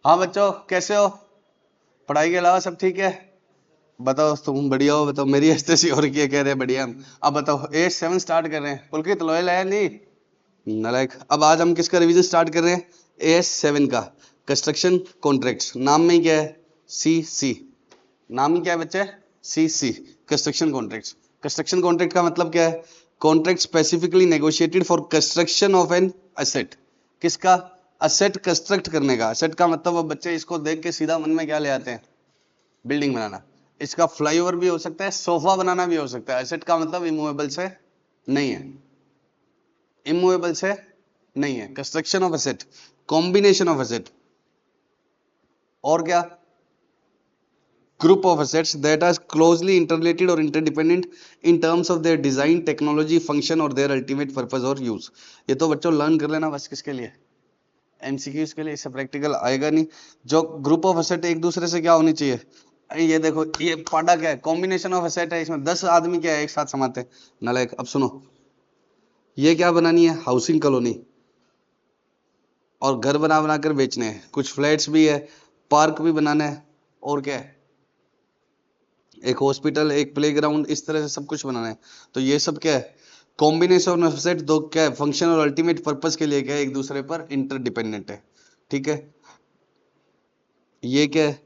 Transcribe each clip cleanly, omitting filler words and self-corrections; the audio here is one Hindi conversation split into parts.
हाँ बच्चों, कैसे हो? पढ़ाई के अलावा सब ठीक है? बताओ, तुम बढ़िया हो? बताओ, मेरी ऐसे हो रही है, कह रहे हैं बढ़िया हम। अब बताओ, एज 7 स्टार्ट कर रहे हैं। पुलकित लोयल है नहीं? नालायक। अब आज हम किसका रिवीजन स्टार्ट कर रहे हैं? एज 7 का कंस्ट्रक्शन कॉन्ट्रैक्ट्स। नाम में ही क्या है? सी सी। नाम ही क्या है बच्चे? C C. Construction contracts. Construction contract का मतलब क्या है? Contract specifically negotiated for construction of an asset. किसका? असेट कंस्ट्रक्ट करने का। असेट का मतलब, अब बच्चे इसको देख के सीधा मन में क्या ले आते हैं? बिल्डिंग बनाना। इसका फ्लाईओवर भी हो सकता है, सोफा बनाना भी हो सकता है। एसेट का मतलब इमूवेबल से नहीं है, इमूवेबल से नहीं है। Construction of asset, combination of asset, और क्या? Group of assets that are closely interrelated or interdependent in terms of their design, technology, function or their ultimate purpose or use। ये तो बच्चों लर्न कर लेना बस। किसके लिए? एमसीक्यूज के लिए। इससे प्रैक्टिकल आएगा नहीं। जो ग्रुप ऑफ एसेट एक दूसरे से क्या होनी चाहिए? ये देखो, ये पाडा क्या है? कॉम्बिनेशन ऑफ एसेट है। इसमें 10 आदमी क्या है, एक साथ समाते हैं। नालायक। अब सुनो, ये क्या बनानी है? Housing colony. और घर बना बना कर बेचने हैं। कुछ फ्लैट्स भी है, पार्क भी बनाना है, और क्या है? एक हॉस्पिटल, एक प्लेग्राउंड, इस तरह से सब कुछ बनाना है। तो ये सब क्या है? Combination of set. दो क्या है? फंक्शन और अल्टीमेट पर्पस के लिए क्या है? एक दूसरे पर इंटरडिपेंडेंट है। ठीक है। ये क्या है?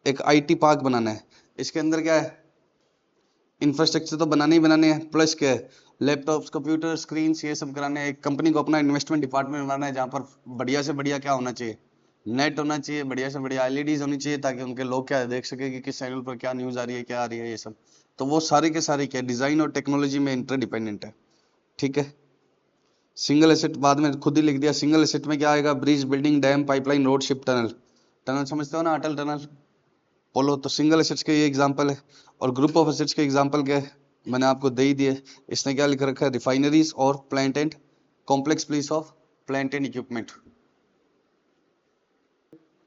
एक आईटी पार्क बनाना है। इसके अंदर क्या है? इंफ्रास्ट्रक्चर तो बनाने ही बनाने हैं, प्लस क्या है? लैपटॉप्स, कंप्यूटर, स्क्रीन, ये सब कराने हैं। एक कंपनी को अपना इन्वेस्टमेंट डिपार्टमेंट बनाना है, जहां पर बढ़िया से बढ़िया क्या होना चाहिए? नेट होना चाहिए, बढ़िया से बढ़िया एलईडीज होनी चाहिए, ताकि उनके लोग क्या देख सके कि किस चैनल पर क्या न्यूज आ रही है, क्या आ रही है, ये सब। तो वो सारी के सारी क्या, डिजाइन और टेक्नोलॉजी में इंटरडिपेंडेंट है। ठीक है। सिंगल एसेट बाद में खुद ही लिख दिया। सिंगल एसेट में क्या आएगा? Bridge, building, dam, pipeline, road, ship, tunnel. Tunnel समझते हो ना? अटल टनल। बोलो तो। सिंगल एसेट्स के ये एग्जांपल है। और ग्रुप ऑफ एसेट्स के एग्जांपल क्या है? मैंने आपको दे ही दिए। इसने क्या लिख रखा है? रिफाइनरीज और plant and complex place of plant and equipment.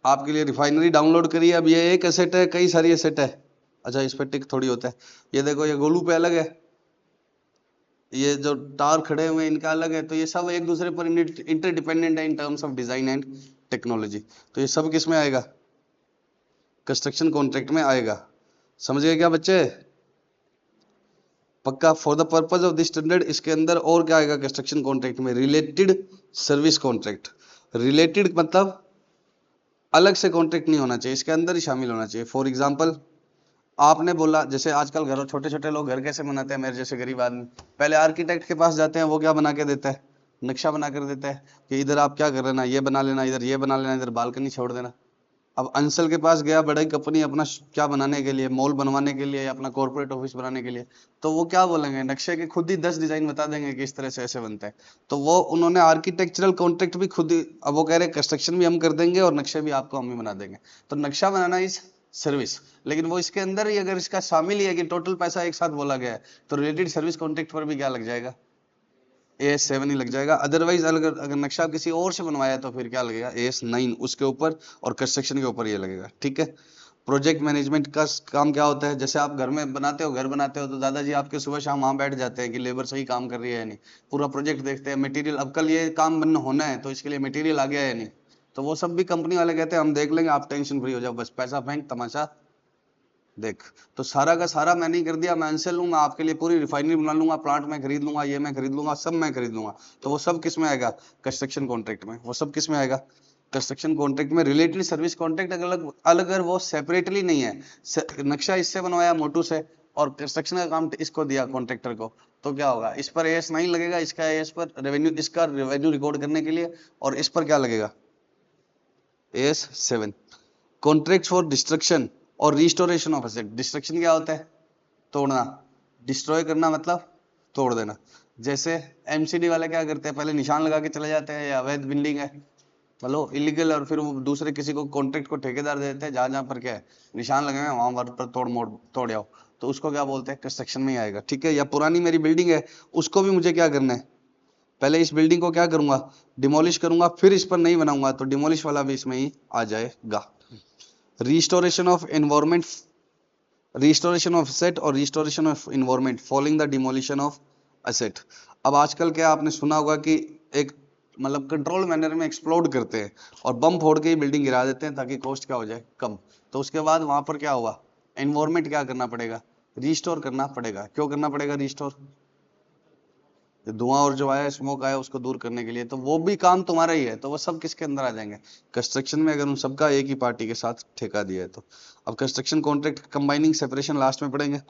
आपके लिए रिफाइनरी डाउनलोड करिए। अब ये एक एसेट है, कई सारी एसेट है। अच्छा, इस पे टिक थोड़ी होता है। ये देखो, ये गोलू पे अलग है, ये जो टावर खड़े हुए हैं इनका अलग है। तो ये सब एक दूसरे पर इंटरडिपेंडेंट है in terms of design and technology. तो ये सब किस में आएगा? कंस्ट्रक्शन कॉन्ट्रैक्ट में आएगा। समझ गए क्या बच्चे? पक्का? For the purpose of this standard, इसके अंदर और क्या आएगा कंस्ट्रक्शन कॉन्ट्रैक्ट में? Related service contract. रिलेटेड मतलब अलग से कॉन्ट्रैक्ट नहीं होना चाहिए, इसके अंदर ही शामिल होना चाहिए। फॉर एग्जाम्पल, आपने बोला, जैसे आजकल घरों, छोटे छोटे लोग घर कैसे बनाते हैं, मेरे जैसे गरीब आदमी, पहले आर्किटेक्ट के पास जाते हैं। वो क्या बना के देता है? नक्शा बना कर देता है कि इधर आप क्या कर लेना, ये बना लेना, इधर ये बना लेना, इधर बालकनी छोड़ देना। अब अंसल के पास गया, बड़ी कंपनी, अपना क्या बनाने के लिए? मॉल बनवाने के लिए, या अपना कॉर्पोरेट ऑफिस बनाने के लिए। तो वो क्या बोलेंगे? नक्शे के खुद ही 10 डिजाइन बता देंगे कि इस तरह से ऐसे बनता है। तो वो उन्होंने आर्किटेक्चरल कॉन्ट्रैक्ट भी खुद ही, अब वो कह रहे हैं कंस्ट्रक्शन भी हम कर देंगे और नक्शे भी आपको हम ही बना देंगे। तो नक्शा बनाना इस सर्विस, लेकिन वो इसके अंदर ही अगर इसका शामिल ही है कि टोटल पैसा एक साथ बोला गया है, तो रिलेटेड सर्विस कॉन्ट्रैक्ट पर भी क्या लग जाएगा? AS 7 ही लग जाएगा। अदरवाइज अगर अगर नक्शा किसी और से बनवाया तो फिर क्या लगेगा? AS 9 उसके ऊपर, और कंस्ट्रक्शन के ऊपर ये लगेगा। ठीक है। प्रोजेक्ट मैनेजमेंट का काम क्या होता है? जैसे आप घर में बनाते हो, घर बनाते हो, तो दादाजी आपके सुबह शाम वहां बैठ जाते हैं कि लेबर सही काम कर रही है या नहीं। पूरा प्रोजेक्ट देखते हैं, मटेरियल, अब कल ये काम बनना होना है तो इसके लिए मटेरियल आ गया है या नहीं। तो वो सब भी कंपनी वाले कहते हैं हम देख लेंगे, आप टेंशन फ्री हो जाओ, बस पैसा फेंक, तमाशा देख। तो सारा का सारा मैंने ही कर दिया। मैं इनसे लूंगा, आपके लिए पूरी रिफाइनरी बना लूंगा, प्लांट में खरीद लूंगा, ये मैं खरीद लूंगा, सब मैं खरीद लूंगा। तो वो सब किस में आएगा? कंस्ट्रक्शन कॉन्ट्रैक्ट में। वो सब किस में आएगा? कंस्ट्रक्शन कॉन्ट्रैक्ट में। रिलेटेड सर्विस कॉन्ट्रैक्ट अलग अलग, अगर वो सेपरेटली नहीं है, नक्शा इससे बनवाया मोटू से, और कंस्ट्रक्शन का काम इसको दिया कॉन्ट्रैक्टर को, तो क्या होगा? इस पर AS 9 लगेगा, इसका AS पर रेवेन्यू, इसका रेवेन्यू रिकॉर्ड करने के लिए, और इस पर क्या लगेगा? AS 7। कॉन्ट्रैक्ट फॉर डिस्ट्रक्शन और रिस्टोरेशन ऑफ एसेट। डिस्ट्रक्शन क्या होता है? तोड़ना। डिस्ट्रॉय करना मतलब तोड़ देना। जैसे MCD वाले क्या करते हैं? पहले निशान लगा के चले जाते हैं, या अवैध बिल्डिंग है, चलो इलीगल, और फिर वो दूसरे किसी को कॉन्ट्रैक्ट को ठेकेदार दे देते हैं, जहां जहां पर क्या है निशान लगे हैं वहां पर तोड़ मोड़ तोड़ आओ। तो उसको क्या बोलते हैं? कंस्ट्रक्शन में ही आएगा। ठीक है। या पुरानी मेरी बिल्डिंग है, उसको भी मुझे क्या करना है? पहले इस बिल्डिंग को क्या करूंगा? डिमोलिश करूंगा, फिर इस पर नहीं बनाऊंगा, तो डिमोलिश वाला भी इसमें ही आ जाएगा। Restoration of environment, restoration of asset और restoration of environment following the demolition of asset. अब आजकल क्या आपने सुना होगा कि एक मतलब कंट्रोल मैनर में एक्सप्लोड करते हैं और बम फोड़ के ही बिल्डिंग गिरा देते हैं ताकि कॉस्ट क्या हो जाए, कम। तो उसके बाद वहां पर क्या हुआ, एनवायरमेंट क्या करना पड़ेगा, रिस्टोर करना पड़ेगा। क्यों करना पड़ेगा रिस्टोर, धुआं और जो आया स्मोक आया उसको दूर करने के लिए। तो वो भी काम तुम्हारा ही है, तो वो सब किसके अंदर आ जाएंगे, कंस्ट्रक्शन में, अगर उन सबका एक ही पार्टी के साथ ठेका दिया है तो। अब construction contract combining separation last में पढ़ेंगे।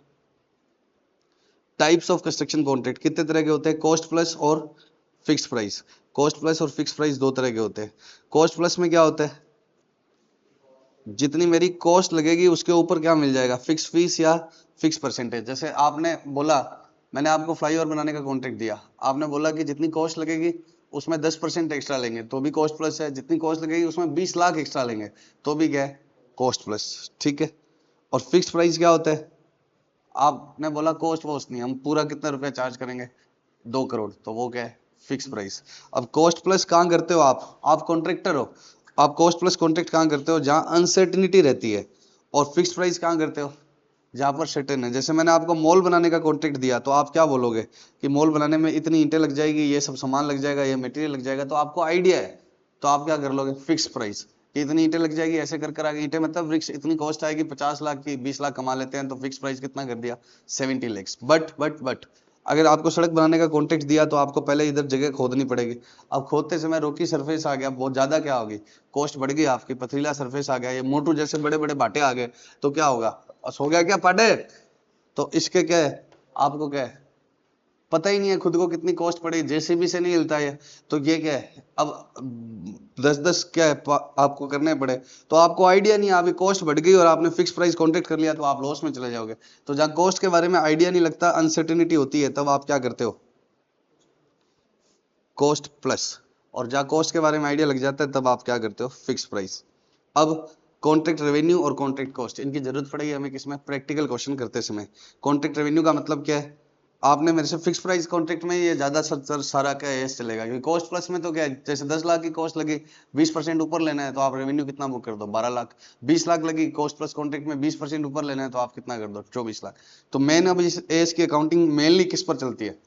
टाइप्स ऑफ कंस्ट्रक्शन कॉन्ट्रैक्ट कितने तरह के होते हैं, कॉस्ट प्लस और फिक्स प्राइस। कॉस्ट प्लस और फिक्स प्राइस दो तरह के होते हैं। कॉस्ट प्लस में क्या होता है, जितनी मेरी कॉस्ट लगेगी उसके ऊपर क्या मिल जाएगा, फिक्स फीस या फिक्स परसेंटेज। जैसे आपने बोला, मैंने आपको फ्लाईओवर बनाने का कॉन्ट्रैक्ट दिया, आपने बोला कि जितनी कॉस्ट लगेगी उसमें 10% एक्स्ट्रा लेंगे, तो भी कॉस्ट प्लस है। जितनी कॉस्ट लगेगी उसमें 20 लाख एक्स्ट्रा लेंगे, तो भी क्या है, कॉस्ट प्लस। ठीक है। और फिक्स प्राइस क्या होता है, आपने बोला कॉस्ट वॉस्ट नहीं, हम पूरा कितना रुपया चार्ज करेंगे, 2 करोड़, तो वो क्या है, फिक्स प्राइस। अब कॉस्ट प्लस कहां करते हो आप कॉन्ट्रैक्टर हो, आप कॉस्ट प्लस कॉन्ट्रैक्ट कहां करते हो, जहां अनसर्टिनिटी रहती है। और फिक्स प्राइस कहां करते हो, जहां पर सर्टेन है। जैसे मैंने आपको मॉल बनाने का कॉन्ट्रैक्ट दिया, तो आप क्या बोलोगे कि मॉल बनाने में इतनी ईंटें लग जाएगी, ये सब सामान लग जाएगा, ये मटेरियल लग जाएगा, तो आपको आइडिया है, तो आप क्या कर लोगे, फिक्स प्राइस कि इतनी ईंटें लग जाएगी, ऐसे कर आगे ईंटें मतलब वृक्ष, इतनी कॉस्ट आएगी 50 लाख की, 20 लाख कमा लेते हैं, तो फिक्स प्राइस कितना कर दिया, 70 lakhs। बट अगर आपको सड़क बनाने का कॉन्ट्रैक्ट दिया तो आपको पहले इधर जगह खोदनी पड़ेगी। अब खोदते समय रोकी सरफेस आ गया, बहुत ज्यादा क्या होगी, कॉस्ट बढ़ गई आपकी, पथरीला सरफेस आ गया, ये मोटू जैसे बड़े बड़े भाटे आ गए, तो क्या होगा, हो गया क्या पाडे। तो इसके क्या है, आपको क्या है, पता ही नहीं है खुद को कितनी कॉस्ट पड़ी, जेसीबी से नहीं हिलता है। तो ये क्या है, अब 10-10 क्या है आपको करने पड़े, तो आपको आइडिया नहीं है, आपकी कॉस्ट बढ़ गई और आपने फिक्स प्राइस कॉन्ट्रैक्ट कर लिया, तो आप लॉस में चले जाओगे। तो जहां कॉस्ट के बारे में आइडिया नहीं लगता, अनसर्टेनिटी होती है, तब आप क्या करते हो, कॉस्ट प्लस। और जहां कॉस्ट के बारे में आइडिया लग जाता है, तब आप क्या करते हो, फिक्स प्राइस। अब कॉन्ट्रैक्ट रेवेन्यू और कॉन्ट्रैक्ट कॉस्ट, इनकी जरूरत पड़ेगी हमें किसमें, प्रैक्टिकल क्वेश्चन करते समय। कॉन्ट्रैक्ट रेवेन्यू का मतलब क्या है, आपने मेरे से फिक्स प्राइस कॉन्ट्रैक्ट में ये ज्यादा सारा क्या है चलेगा, क्योंकि कॉस्ट प्लस में तो क्या है, जैसे 10 लाख की कॉस्ट लगी, 20% ऊपर लेना है, तो आप रेवेन्यू कितना बुक कर दो, 12 लाख। 20 लाख लगी कॉस्ट प्लस कॉन्ट्रैक्ट में, 20% ऊपर लेना है, तो आप कितना कर दो, 24 लाख। तो मेन अब इस एस की अकाउंटिंग मेनली किस पर चलती है,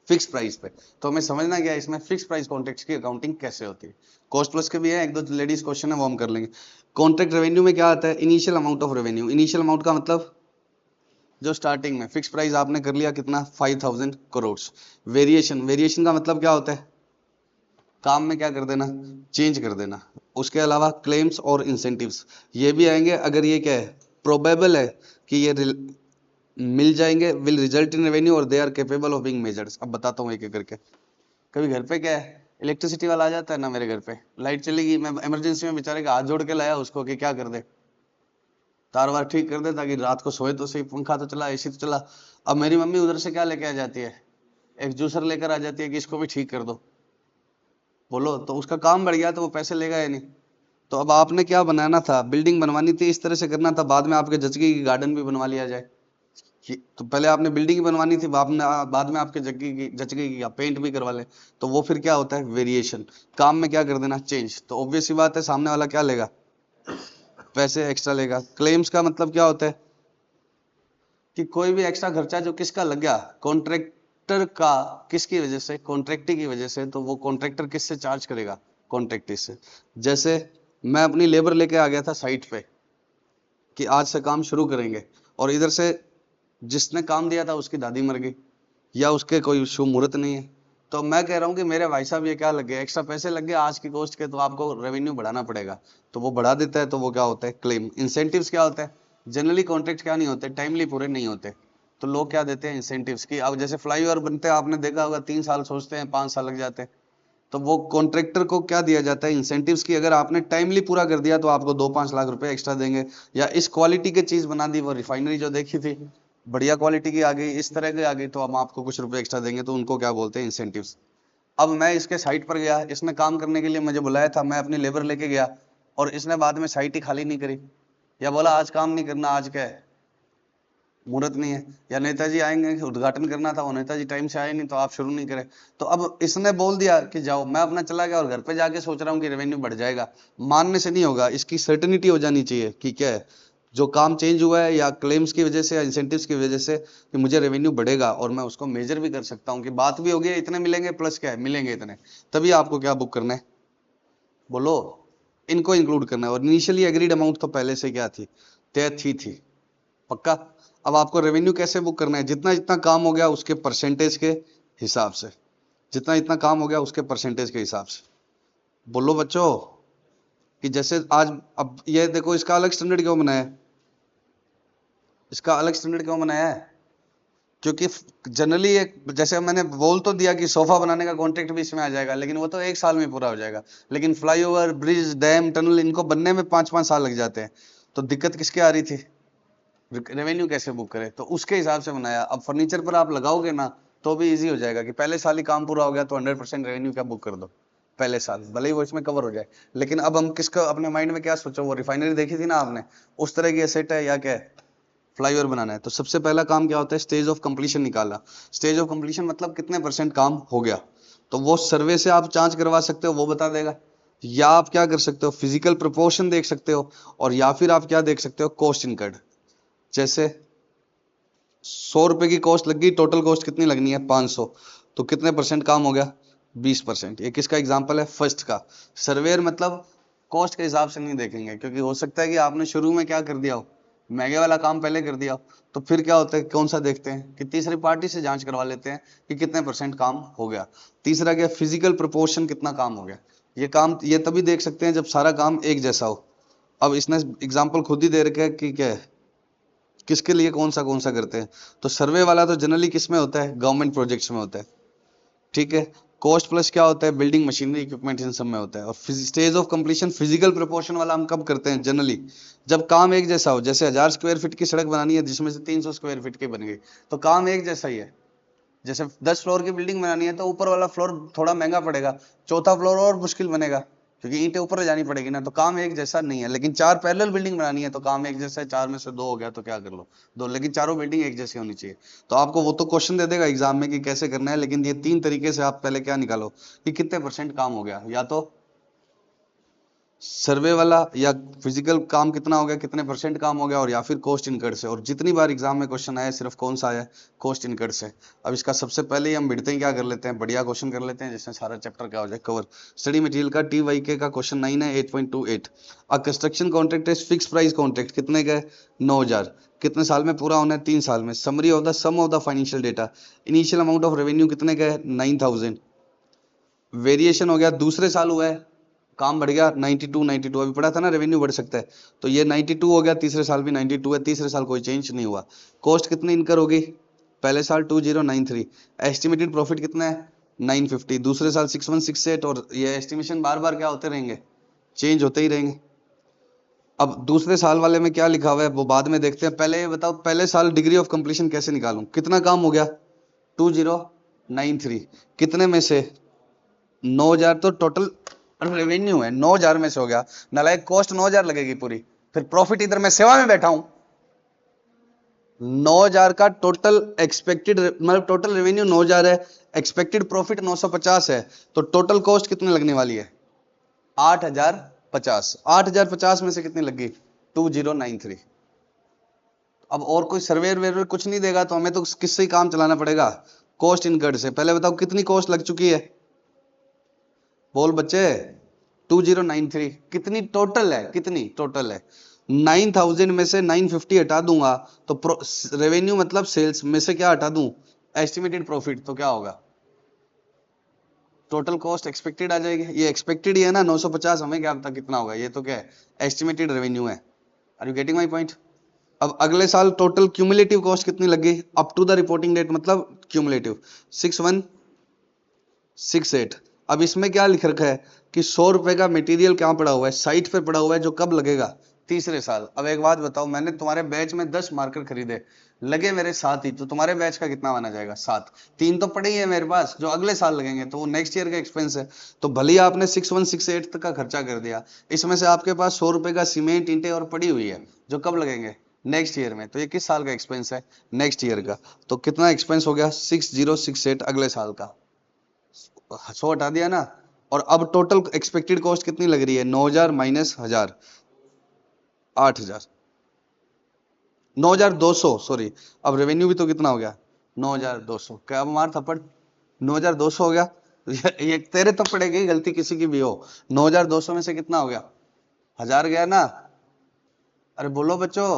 फिक्स प्राइस पे। तो हमें समझना क्या है इसमें, फिक्स प्राइस कॉन्ट्रैक्ट्स की अकाउंटिंग कैसे होती है। कॉस्ट प्लस के भी है, एक दो लेडीज क्वेश्चन है वो हम कर लेंगे। कॉन्ट्रैक्ट रेवेन्यू में क्या आता है, initial amount of revenue. Initial amount का मतलब जो स्टार्टिंग में फिक्स प्राइस आपने कर लिया कितना, 5000 करोड़। वेरिएशन, वेरिएशन का मतलब क्या होता है, काम में क्या कर देना, चेंज कर देना। उसके अलावा क्लेम्स और इंसेंटिव्स ये भी आएंगे, अगर ये क्या है, प्रोबेबल है कि ये मिल जाएंगे, विल रिजल्ट इन रेवेन्यू और they are capable of being measured. अब बताता हूँ एक एक करके। कभी घर पे क्या है, इलेक्ट्रिसिटी वाला आ जाता है ना, मेरे घर पे लाइट चलेगी, मैं इमरजेंसी में बेचारे का हाथ जोड़ के लाया उसको कि क्या कर दे, तार वार ठीक कर दे ताकि रात को सोए तो सही, पंखा तो चला, एसी तो चला। अब मेरी मम्मी उधर से क्या लेके आ जाती है, एक जूसर लेकर आ जाती है कि इसको भी ठीक कर दो। बोलो, तो उसका काम बढ़ गया, तो वो पैसे लेगा या नहीं। तो अब आपने क्या बनाना था, बिल्डिंग बनवानी थी, इस तरह से करना था, बाद में आपके जचगी की गार्डन भी बनवा लिया जाए। तो पहले आपने बिल्डिंग ही बनवानी थी, बाद में आपके जचगी की पेंट भी करवा ले। तो वो फिर क्या होता है, वेरिएशन। काम में क्या कर देना, चेंज। तो ऑब्वियस सी बात है, सामने वाला क्या लेगा, पैसे एक्स्ट्रा लेगा। क्लेम्स का मतलब क्या होता है कि कोई भी एक्स्ट्रा खर्चा जो किसका लग गया, कॉन्ट्रैक्टर का, किसकी वजह से, कॉन्ट्रैक्टी की वजह से, तो वो कॉन्ट्रैक्टर किससे चार्ज करेगा, कॉन्ट्रैक्टी से। जैसे मैं अपनी लेबर लेके आ गया था साइट पे कि आज से काम शुरू करेंगे, और इधर से जिसने काम दिया था उसकी दादी मर गई, या उसके कोई शुभ मुहूर्त नहीं है, तो मैं कह रहा हूँ कि मेरे भाई साहब ये क्या लग गया, एक्स्ट्रा पैसे लग गए आज की कॉस्ट के, तो आपको रेवेन्यू बढ़ाना पड़ेगा। तो वो बढ़ा देता है, तो वो क्या होता है, क्लेम। इंसेंटिव्स क्या होता है, जनरली कॉन्ट्रैक्ट क्या नहीं होते, टाइमली पूरे नहीं होते, तो लोग क्या देते हैं, इंसेंटिव्स की। अब जैसे फ्लाईओवर बनते हैं, आपने देखा होगा 3 साल सोचते हैं, 5 साल लग जाते हैं, तो वो कॉन्ट्रैक्टर को क्या दिया जाता है, इंसेंटिव्स की। अगर आपने टाइमली पूरा कर दिया तो आपको 2-5 लाख रुपए एक्स्ट्रा देंगे। या इस क्वालिटी की चीज बना दी, वो रिफाइनरी जो देखी थी बढ़िया क्वालिटी की आ गई, इस तरह की आ गई, तो हम आपको कुछ रुपए एक्स्ट्रा देंगे, तो उनको क्या बोलते हैं, इंसेंटिव्स। अब मैं इसके साइट पर गया, इसने काम करने के लिए मुझे बुलाया था, मैं अपनी लेबर लेके गया, और इसने बाद में साइट ही खाली नहीं करी, या बोला आज काम नहीं करना, आज क्या है, मुहूर्त नहीं है, या नेताजी आएंगे उद्घाटन करना था, वो नेताजी टाइम से आए नहीं, तो आप शुरू नहीं करें। तो अब इसने बोल दिया कि जाओ, मैं अपना चला गया, और घर पे जाके सोच रहा हूँ कि रेवेन्यू बढ़ जाएगा। मानने से नहीं होगा, इसकी सर्टेनिटी हो जानी चाहिए कि क्या है, जो काम चेंज हुआ है या क्लेम्स की वजह से या इंसेंटिव्स की वजह से कि मुझे रेवेन्यू बढ़ेगा और मैं उसको मेजर भी कर सकता हूं कि बात भी होगी इतने मिलेंगे प्लस क्या है मिलेंगे इतने, तभी आपको क्या बुक करना है, बोलो, इनको इंक्लूड करना है। और इनिशियली एग्रीड अमाउंट तो पहले से क्या थी, तय थी पक्का। अब आपको रेवेन्यू कैसे बुक करना है, जितना जितना काम हो गया उसके परसेंटेज के हिसाब से, जितना जितना काम हो गया उसके परसेंटेज के हिसाब से। बोलो बच्चों कि जैसे आज अब ये देखो इसका अलग स्टैंडर्ड क्यों बनाया है, इसका अलग स्टैंडर्ड क्यों बनाया है, क्योंकि जनरली एक जैसे मैंने बोल तो दिया कि सोफा बनाने का कॉन्ट्रैक्ट भी इसमें आ जाएगा, लेकिन वो तो 1 साल में पूरा हो जाएगा। लेकिन फ्लाईओवर, ब्रिज, डैम, टनल इनको बनने में 5-5 साल लग जाते हैं। तो दिक्कत किसके आ रही थी, रेवेन्यू कैसे बुक करें, तो उसके हिसाब से बनाया। अब फर्नीचर पर आप लगाओगे ना तो भी इजी हो जाएगा कि पहले साल ही काम पूरा हो गया तो 100% रेवेन्यू क्या बुक कर दो पहले साल, भले ही वो इसमें कवर हो जाए। लेकिन अब हम किसका अपने माइंड में क्या सोचो, वो रिफाइनरी देखी थी ना आपने, उस तरह की एसेट है या क्या है, फ्लाईओवर बनाना है। तो सबसे पहला काम क्या होता है, स्टेज ऑफ कंप्लीशन निकाला। स्टेज ऑफ कंप्लीशन मतलब कितने परसेंट काम हो गया, तो वो सर्वे से आप जांच करवा सकते हो, वो बता देगा। या आप क्या कर सकते हो, फिजिकल प्रोपोर्शन देख सकते हो, और या फिर आप क्या देख सकते हो, कॉस्ट इनकर्ड। जैसे 100 रुपए की कॉस्ट लगी, टोटल कॉस्ट कितनी लगनी है 500, तो कितने परसेंट काम हो गया 20%। ये किसका एग्जांपल है, फर्स्ट का। सर्वेयर मतलब कॉस्ट के हिसाब से नहीं देखेंगे, क्योंकि हो सकता है कि आपने शुरू में क्या कर दिया हो, महंगे वाला काम पहले कर दिया हो, तो फिर क्या होता है, कौन सा देखते हैं कि तीसरी पार्टी से जांच करवा लेते हैं कि कितने परसेंट काम हो गया। तीसरा क्या, फिजिकल प्रोपोर्शन, कितना काम हो गया। ये काम ये तभी देख सकते हैं जब सारा काम एक जैसा हो। अब इसने एग्जाम्पल खुद ही दे रखा है कि क्या है, किसके लिए कौन सा करते हैं। तो सर्वे वाला तो जनरली किस में होता है, गवर्नमेंट प्रोजेक्ट्स में होता है, ठीक है। कॉस्ट प्लस क्या होता है, बिल्डिंग मशीनरी इक्विपमेंट इन सब में होता है। और stage of completion physical proportion वाला हम कब करते हैं, जनरली जब काम एक जैसा हो। जैसे 1000 स्क्वायर फीट की सड़क बनानी है जिसमें से 300 स्क्वायर फीट की बन गई, तो काम एक जैसा ही है। जैसे 10 फ्लोर की बिल्डिंग बनानी है तो ऊपर वाला फ्लोर थोड़ा महंगा पड़ेगा, चौथा फ्लोर और मुश्किल बनेगा क्योंकि ईंटें ऊपर ले जानी पड़ेगी ना, तो काम एक जैसा नहीं है। लेकिन 4 पैरेलल बिल्डिंग बनानी है तो काम एक जैसा है, 4 में से 2 हो गया तो क्या कर लो 2, लेकिन चारों बिल्डिंग एक जैसी होनी चाहिए। तो आपको वो तो क्वेश्चन दे देगा एग्जाम में कि कैसे करना है, लेकिन ये 3 तरीके से आप पहले क्या निकालो कि कितने परसेंट काम हो गया, या तो सर्वे वाला, या फिजिकल काम कितना हो गया, कितने परसेंट काम हो गया, और या फिर कॉस्ट इनकर्ड से। और जितनी बार एग्जाम में क्वेश्चन आया सिर्फ कौन सा आया, कॉस्ट इनकर्ड से। अब इसका सबसे पहले ही हम भिड़ते हैं, क्या कर लेते हैं, बढ़िया क्वेश्चन कर लेते हैं जिसमें सारा चैप्टर क्या हो जाए कवर। स्टडी मटेरियल का TYK का क्वेश्चन 9 है 8.28। A construction contract is fix price contract, कितने का है 9000, कितने साल में पूरा होना है 3 साल में। Summary of the sum of the financial data, initial amount of revenue कितने का है 9000, वेरिएशन हो गया दूसरे साल हुआ है, काम बढ़ गया 92 अभी पढ़ा था ना, रेवेन्यू बढ़ सकता है, तो ये 92 हो गया, तीसरे साल भी 92 है, तीसरे साल कोई चेंज नहीं हुआ। कॉस्ट कितनी इनकर होगी, पहले साल 2093, एस्टिमेटेड प्रॉफिट कितना है 950, दूसरे साल 6168, और ये एस्टिमेशन बार बार क्या होते रहेंगे, चेंज होते ही रहेंगे। अब दूसरे साल वाले में क्या लिखा हुआ है वो बाद में देखते हैं, पहले ये बताओ पहले साल डिग्री ऑफ कंप्लीशन कैसे निकालूं, कितना काम हो गया 2093, कितने में से 9000, तो टोटल रेवेन्यू है 9000 में से हो गया, नालायक कॉस्ट 9000 लगेगी पूरी, फिर प्रॉफिट इधर मैं सेवा में बैठा हूं। 9000 का टोटल एक्सपेक्टेड, मतलब टोटल रेवेन्यू 9000 है, एक्सपेक्टेड प्रॉफिट 950 है, तो टोटल कॉस्ट कितने लगने वाली है 8050। 8050 में से कितनी लगी 2093। अब और कोई सर्वे वेर कुछ नहीं देगा तो हमें तो किससे ही काम चलाना पड़ेगा, कॉस्ट इनकर्ड से। पहले बताओ कितनी कॉस्ट लग चुकी है, बोल बच्चे 2093, कितनी टोटल है, कितनी टोटल है 9000 में से 950 हटा दूंगा तो रेवेन्यू मतलब सेल्स में से क्या हटा दूं, एस्टिमेटेड प्रॉफिट, तो क्या होगा टोटल कॉस्ट एक्सपेक्टेड आ जाएगी। ये एक्सपेक्टेड ही है ना 950, हमें क्या पता कितना होगा, ये तो क्या है एस्टिमेटेड रेवेन्यू है। Are you getting my point. अब अगले साल टोटल क्यूमुलेटिव कॉस्ट कितनी लगी up to the reporting date, मतलब क्यूमुलेटिव 6168। अब इसमें क्या लिख रखा है कि 100 रुपए का मटेरियल क्या पड़ा हुआ है, साइट पे पड़ा हुआ है, जो कब लगेगा तीसरे साल। अब एक बात बताओ, मैंने तुम्हारे बैच में 10 मार्कर खरीदे, लगे मेरे 7 ही, तो तुम्हारे बैच का कितना माना जाएगा 7, 3 तो पड़े ही है मेरे पास जो अगले साल लगेंगे, तो वो नेक्स्ट ईयर का एक्सपेंस है। तो भले ही आपने 6168 तक का खर्चा कर दिया, इसमें से आपके पास 100 रुपए का सीमेंट ईंटें और पड़ी हुई है जो कब लगेंगे नेक्स्ट ईयर में, तो ये किस साल का एक्सपेंस है नेक्स्ट ईयर का। तो कितना एक्सपेंस हो गया 6068 अगले साल का, 100 हटा दिया ना। और अब टोटल एक्सपेक्टेड कॉस्ट कितनी लग रही है 9000 माइनस 1000, 8000। 9,200 सॉरी। अब रेवेन्यू भी तो कितना हो गया 9,200। क्या मार थप्पड़ 9,200 हो गया। ये तेरे थप्पड़े की गलती किसी की भी हो। 9,200 में से कितना हो गया 1000 गया ना। अरे बोलो बच्चों।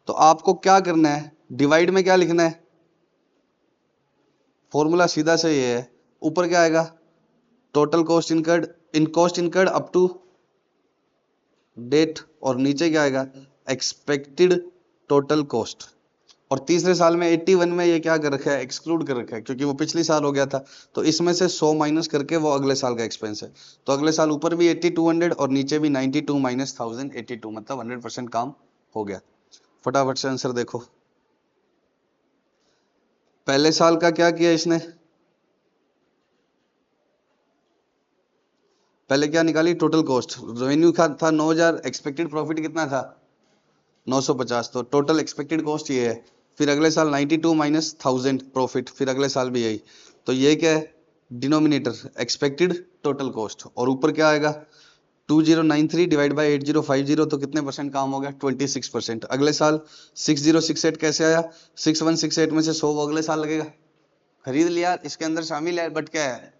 तो आपको क्या करना है डिवाइड में क्या लिखना है। फॉर्मूला सीधा से ये है। ऊपर क्या आएगा total cost incurred in cost incurred up to date और नीचे क्या आएगा एक्सपेक्टेड टोटल कॉस्ट। और तीसरे साल में 81 में ये क्या कर रखा है एक्सक्लूड कर रखा है क्योंकि वो पिछली साल हो गया था। तो इसमें से 100 माइनस करके वो अगले साल का एक्सपेंस है। तो अगले साल ऊपर भी 8200 और नीचे भी 92 माइनस 1082 मतलब 100% काम हो गया। फटाफट से आंसर देखो। पहले साल का क्या किया इसने पहले क्या निकाली टोटल कॉस्ट। रेवेन्यू था 9000 एक्सपेक्टेड प्रॉफिट कितना था 950। तो टोटल एक्सपेक्टेड कॉस्ट ये है। फिर अगले साल 92 माइनस 1000 प्रॉफिट फिर अगले साल भी यही। तो ये क्या है डिनोमिनेटर एक्सपेक्टेड टोटल कॉस्ट और ऊपर क्या आएगा 2093 डिवाइड बाई 8050 तो कितने परसेंट काम हो गया 26%। अगले साल 6068 कैसे आया 6168 में से 100 वो अगले साल लगेगा। खरीद लिया इसके अंदर शामिल है बट क्या है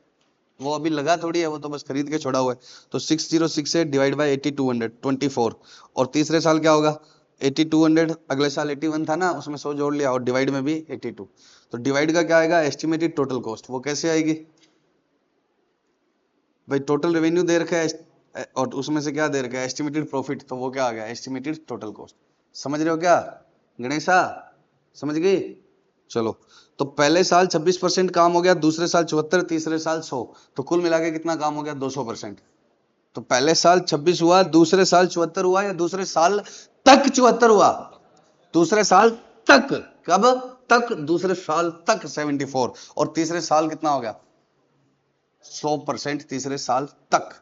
वो अभी लगा थोड़ी है वो तो बस खरीद के छोड़ा हुआ है। तो 6068 डिवाइड बाई 8200 24। और तीसरे साल क्या होगा 8200 अगले साल 81 था ना उसमें 100 जोड़ लिया और डिवाइड में भी 82। तो डिवाइड का क्या आएगा एस्टिमेटेड टोटल कॉस्ट वो कैसे आएगी भाई टोटल रेवेन्यू दे रखा है और उसमें से क्या दे रखा है एस्टिमेटेड प्रॉफिट तो वो क्या आ गया एस्टिमेटेड टोटल कॉस्ट। समझ रहे हो क्या गणेशा समझ गई। चलो तो पहले साल 26% काम हो गया दूसरे साल 74 तीसरे साल 100 तो कुल मिला के कितना काम हो गया 200%। तो पहले साल 26 हुआ दूसरे साल 74 हुआ या दूसरे साल तक 74 हुआ दूसरे साल तक कब तक दूसरे साल तक 74 और तीसरे साल कितना हो गया 100% तीसरे साल तक।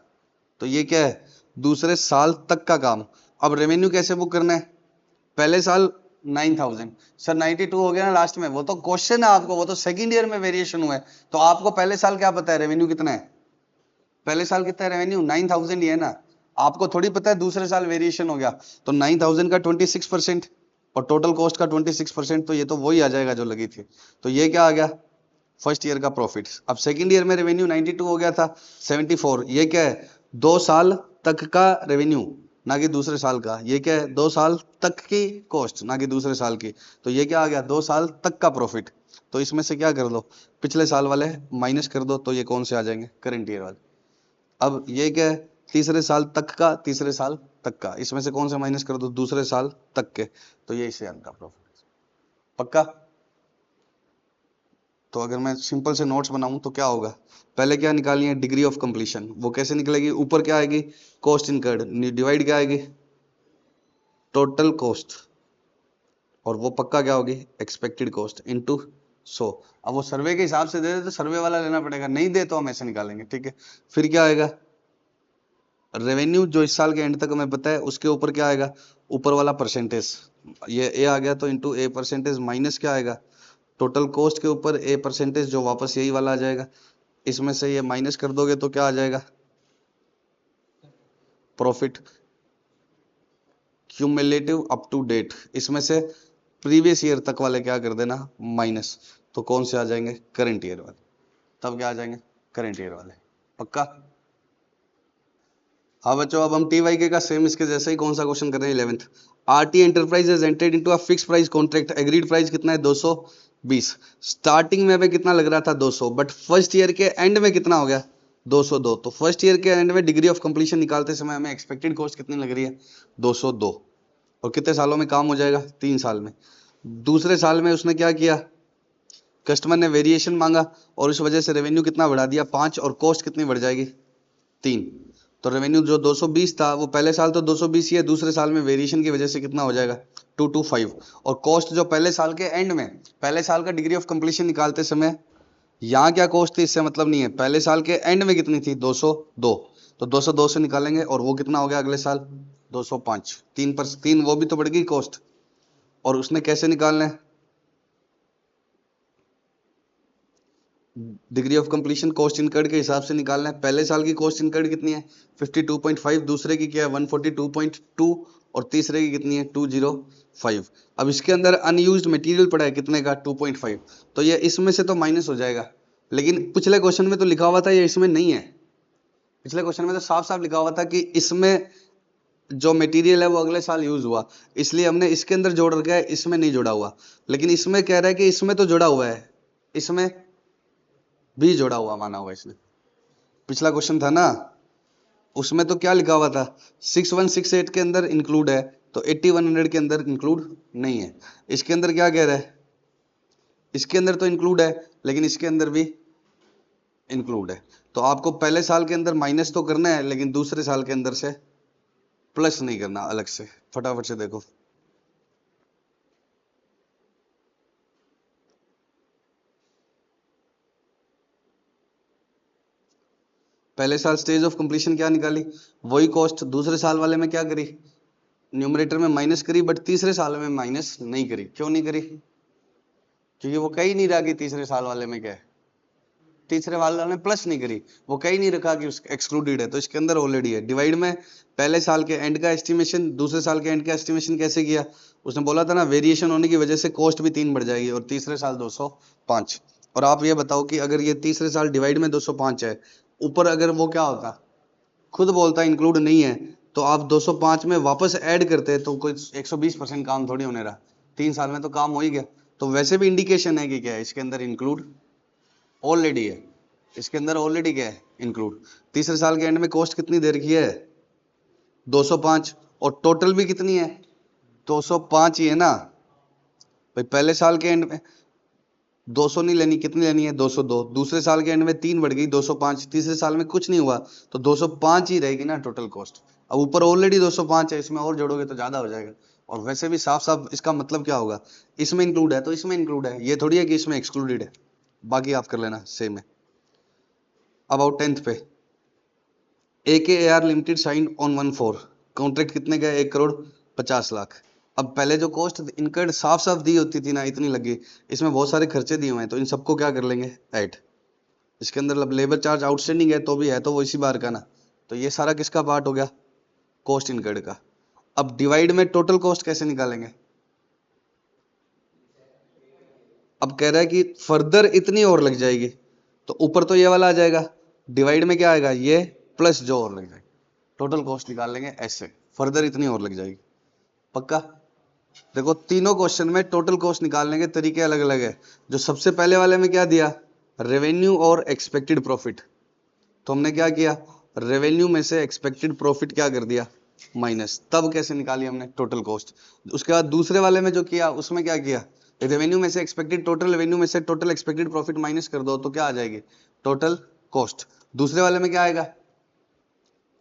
तो ये क्या है दूसरे साल तक का काम। अब रेवेन्यू कैसे बुक करना है पहले साल 9000 सर 92 हो गया ना लास्ट में वो तो क्वेश्चन है आपको वो तो सेकंड ईयर में वेरिएशन हुआ है। तो आपको पहले साल क्या पता है रेवेन्यू कितना है पहले साल कितना है रेवेन्यू 9000 ही है ना। आपको थोड़ी पता है दूसरे साल वेरिएशन हो गया। तो 9000 का 26% और टोटल कॉस्ट का 26% तो ये तो वही आ जाएगा जो लगी थी। तो ये क्या आ गया फर्स्ट ईयर का प्रॉफिट। अब सेकंड ईयर में रेवेन्यू 92 हो गया था 74 ये क्या है 2 साल तक का रेवेन्यू ना कि दूसरे साल का। ये क्या है 2 साल तक की कॉस्ट ना कि दूसरे साल की। तो ये क्या आ गया 2 साल तक का प्रॉफिट। तो इसमें से क्या कर दो पिछले साल वाले माइनस कर दो तो ये कौन से आ जाएंगे करंट ईयर वाले। अब ये क्या है तीसरे साल तक का तीसरे साल तक का इसमें से कौन से माइनस कर दो दूसरे साल तक के। तो ये इसे का प्रॉफिट पक्का। तो अगर मैं सिंपल से नोट्स बनाऊं तो क्या होगा पहले क्या निकालनी है डिग्री ऑफ कंप्लीशन वो कैसे निकलेगी ऊपर क्या आएगी कॉस्ट इनकर्ड डिवाइड क्या आएगी टोटल कॉस्ट और वो पक्का क्या होगी एक्सपेक्टेड कॉस्ट इनटू 100। अब वो सर्वे के हिसाब से दे दे तो सर्वे वाला लेना पड़ेगा नहीं दे तो हम ऐसे निकालेंगे ठीक है। फिर क्या आएगा रेवेन्यू जो इस साल के एंड तक हमें पता है उसके ऊपर क्या आएगा ऊपर वाला परसेंटेज ये ए आ गया तो इनटू ए परसेंटेज माइनस क्या आएगा टोटल कॉस्ट के ऊपर ए परसेंटेज जो वापस यही वाला आ जाएगा। इसमें से ये माइनस कर दोगे तो क्या आ जाएगा profit cumulative up to date. इसमें से प्रीवियस ईयर तक वाले क्या कर देना माइनस। तो कौन से आ जाएंगे करंट ईयर वाले। तब क्या आ जाएंगे करंट ईयर वाले पक्का। हाँ बच्चों अब हम टी वाई के का सेम इसके जैसे ही कौन सा क्वेश्चन कर रहे हैं 11th। RT enterprise has entered into a fixed price contract agreed price कितना है 220। स्टार्टिंग में हमें कितना लग रहा था 200 बट फर्स्ट ईयर के एंड में कितना हो गया 202। तो फर्स्ट ईयर के एंड में डिग्री ऑफ कंप्लीशन निकालते समय हमें एक्सपेक्टेड कॉस्ट कितनी लग रही है 202। और कितने सालों में काम हो जाएगा 3 साल में। दूसरे साल में उसने क्या किया कस्टमर ने वेरिएशन मांगा और इस वजह से रेवेन्यू कितना बढ़ा दिया 5 और कॉस्ट कितनी बढ़ जाएगी 3। तो रेवेन्यू जो 220 था वो पहले साल तो 220 ही है दूसरे साल में वेरिएशन की वजह से कितना हो जाएगा 225। और कॉस्ट जो पहले साल के एंड में पहले साल का डिग्री ऑफ कंप्लीशन निकालते समय यहाँ क्या कॉस्ट थी इससे मतलब नहीं है पहले साल के एंड में कितनी थी 202। तो 202 से निकालेंगे और वो कितना हो गया अगले साल 205 3 वो भी तो बढ़ गई कॉस्ट। और उसने कैसे निकालना है degree of completion cost incurred के हिसाब से निकालना है। पहले साल की कॉस्ट इनकर्ड कितनी है 52.5, दूसरे की क्या है 142.2 और तीसरे की कितनी है 205। अब इसके अंदर अनयूज्ड मटेरियल पड़ा है कितने का 2.5, तो ये इसमें से तो माइनस हो जाएगा, लेकिन पिछले क्वेश्चन में तो लिखा हुआ था ये इसमें नहीं है। पिछले क्वेश्चन में तो साफ साफ लिखा हुआ था कि इसमें जो मटेरियल है वो अगले साल यूज हुआ, इसलिए हमने इसके अंदर जोड़ रखा है, इसमें नहीं जोड़ा हुआ। लेकिन इसमें कह रहा है कि इसमें तो जोड़ा हुआ है, इसमें भी जोड़ा हुआ माना हुआ इसने। पिछला क्वेश्चन था ना, उसमें तो क्या लिखा हुआ था 6168 के अंदर इंक्लूड है, तो 8100 के अंदर इंक्लूड नहीं है। इसके अंदर क्या कह रहा है, इसके अंदर तो इंक्लूड है लेकिन इसके अंदर भी इंक्लूड है। तो आपको पहले साल के अंदर माइनस तो करना है, लेकिन दूसरे साल के अंदर से प्लस नहीं करना अलग से। फटाफट से देखो, पहले साल स्टेज ऑफ कंप्लीशन क्या निकाली, वही कॉस्ट। दूसरे साल वाले में क्या करी, न्यूमरेटर में माइनस करी, बट तीसरे साल में माइनस नहीं करी। क्यों नहीं करी, क्योंकि वो कही नहीं रहा कि तीसरे साल वाले में क्या है, तीसरे वाले ने प्लस नहीं करी, वो कहीं नहीं रखा कि एक्सक्लूडेड है, तो इसके अंदर ऑलरेडी है। डिवाइड में पहले साल के एंड का एस्टिमेशन दूसरे साल के एंड का एस्टिमेशन कैसे किया, उसने बोला था ना वेरिएशन होने की वजह से कॉस्ट भी 3 बढ़ जाएगी, और तीसरे साल 205। और आप ये बताओ कि अगर ये तीसरे साल डिवाइड में 205 है, ऊपर अगर वो क्या होता, खुद बोलता इंक्लूड नहीं है, तो आप 205 में वापस ऐड करते तो कोई 120% काम थोड़ी होने रहा, 3 साल में तो काम हो ही गया। तो वैसे भी इंडिकेशन है कि क्या है, इसके अंदर इंक्लूड ऑलरेडी है, इसके अंदर ऑलरेडी क्या है इंक्लूड। तीसरे साल के एंड में कॉस्ट कितनी दे रखी है 205, और टोटल भी कितनी है 205 ही है ना भाई। पहले साल के एंड में 200 नहीं लेनी, कितनी लेनी है 202, दूसरे साल के एंड में 3 बढ़ गई 205, तीसरे साल में कुछ नहीं हुआ तो 205 ही रहेगी ना टोटल कॉस्ट। अब ऊपर ऑलरेडी 205 है, इसमें और जोड़ोगे तो ज्यादा हो जाएगा। और वैसे भी साफ साफ इसका मतलब क्या होगा, इसमें इंक्लूड है तो इसमें इंक्लूड है, ये थोड़ी है कि इसमें एक्सक्लूडेड है। बाकी आप कर लेना सेम है। अब आओ 10th पे, AKAR limited sign on 1/4, contract कितने का है 1,50,00,000। अब पहले जो कॉस्ट इनकर्ड साफ साफ दी होती थी ना इतनी लगी, इसमें बहुत सारे खर्चे दिए हुए हैं, तो इन सबको क्या कर लेंगे ऐड। इसके अंदर लेबर चार्ज आउटस्टैंडिंग है तो भी है, तो वो इसी बार का ना, तो ये सारा किसका पार्ट हो गया कॉस्ट इनकर्ड का। अब डिवाइड में टोटल कॉस्ट कैसे निकालेंगे, अब कह रहा है कि फर्दर इतनी और लग जाएगी, तो ऊपर तो ये वाला आ जाएगा, डिवाइड में क्या आएगा ये प्लस जो और लग जाएगी, टोटल कॉस्ट निकाल लेंगे ऐसे, फर्दर इतनी और लग जाएगी। पक्का, देखो तीनों क्वेश्चन में टोटल कॉस्ट निकालने के तरीके अलग अलग है। जो सबसे पहले वाले में क्या दिया रेवेन्यू और एक्सपेक्टेड प्रॉफिट, तो हमने क्या किया रेवेन्यू में से एक्सपेक्टेड प्रॉफिट क्या कर दिया माइनस, तब कैसे निकाली हमने टोटल कॉस्ट। उसके बाद दूसरे वाले में जो किया उसमें क्या किया, रेवेन्यू में से एक्सपेक्टेड टोटल रेवेन्यू में से टोटल एक्सपेक्टेड प्रॉफिट माइनस कर दो तो क्या आ जाएगी टोटल कॉस्ट। दूसरे वाले में क्या आएगा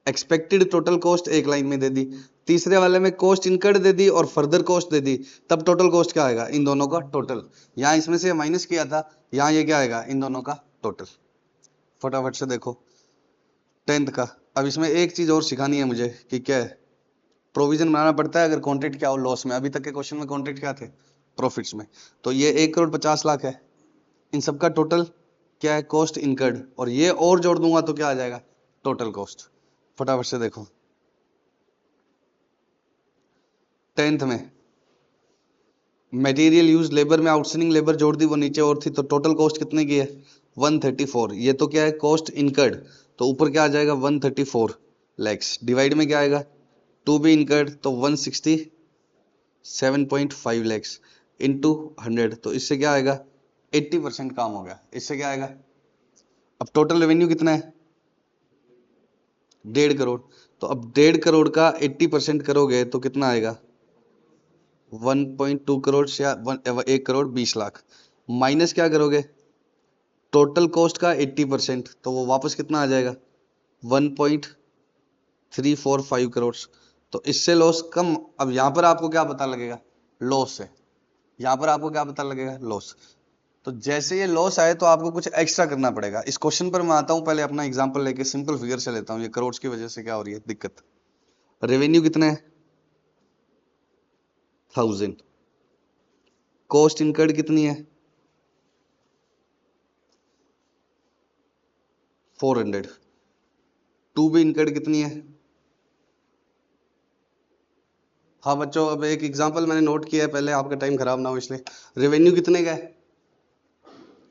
एक्सपेक्टेड टोटल कॉस्ट एक लाइन में दे दी, तीसरे वाले में कॉस्ट इनकर्ड दे दी और फर्दर कॉस्ट दे दी, तब टोटल कॉस्ट क्या आएगा इन दोनों का टोटल। यहां इसमें से माइनस किया था, यहां ये क्या आएगा इन दोनों का टोटल। फटाफट से देखो 10th का। अब इसमें एक चीज और सिखानी है मुझे कि क्या है, प्रोविजन बनाना पड़ता है अगर कॉन्ट्रैक्ट क्या हो लॉस में। अभी तक के क्वेश्चन में कॉन्ट्रैक्ट क्या थे प्रॉफिट्स में, तो ये 1,50,00,000 है, इन सबका टोटल क्या है कॉस्ट इनकर्ड, और ये और जोड़ दूंगा तो क्या आ जाएगा टोटल कॉस्ट। फटाफट से देखो 10th में मटेरियल यूज लेबर में आउटस्टैंडिंग लेबर जोड़ दी वो नीचे और थी, तो टोटल कॉस्ट कितने की है 134। ये तो क्या है कॉस्ट इनकर्ड, तो ऊपर क्या आ जाएगा 134 लैक्स, डिवाइड में क्या आएगा टू बी इनकर्ड तो 167.5 लैक्स इंटू 100, तो इससे क्या आएगा 80% काम हो गया। इससे क्या आएगा, अब टोटल रेवेन्यू कितना है 1.5 करोड़, तो अब 1.5 करोड़ का 80% करोगे तो कितना आएगा 1.2 करोड़ या 1,20,00,000, माइनस क्या करोगे टोटल कॉस्ट का 80%, तो वो वापस कितना आ जाएगा 1.345 करोड़। तो इससे लॉस कम। अब यहां पर आपको क्या पता लगेगा लॉस है, यहां पर आपको क्या पता लगेगा लॉस। तो जैसे ये लॉस आए तो आपको कुछ एक्स्ट्रा करना पड़ेगा। इस क्वेश्चन पर मैं आता हूं, पहले अपना एग्जांपल लेके सिंपल फिगर से लेता हूं, ये करोड़ की वजह से क्या हो रही है दिक्कत। रेवेन्यू कितना है 1000, कॉस्ट इनकर्ड कितनी है 400। टू बी इनकर्ड कितनी है? हाँ बच्चों, अब एक एग्जांपल मैंने नोट किया है, पहले आपका टाइम खराब ना हो इसलिए। रेवेन्यू कितने का है?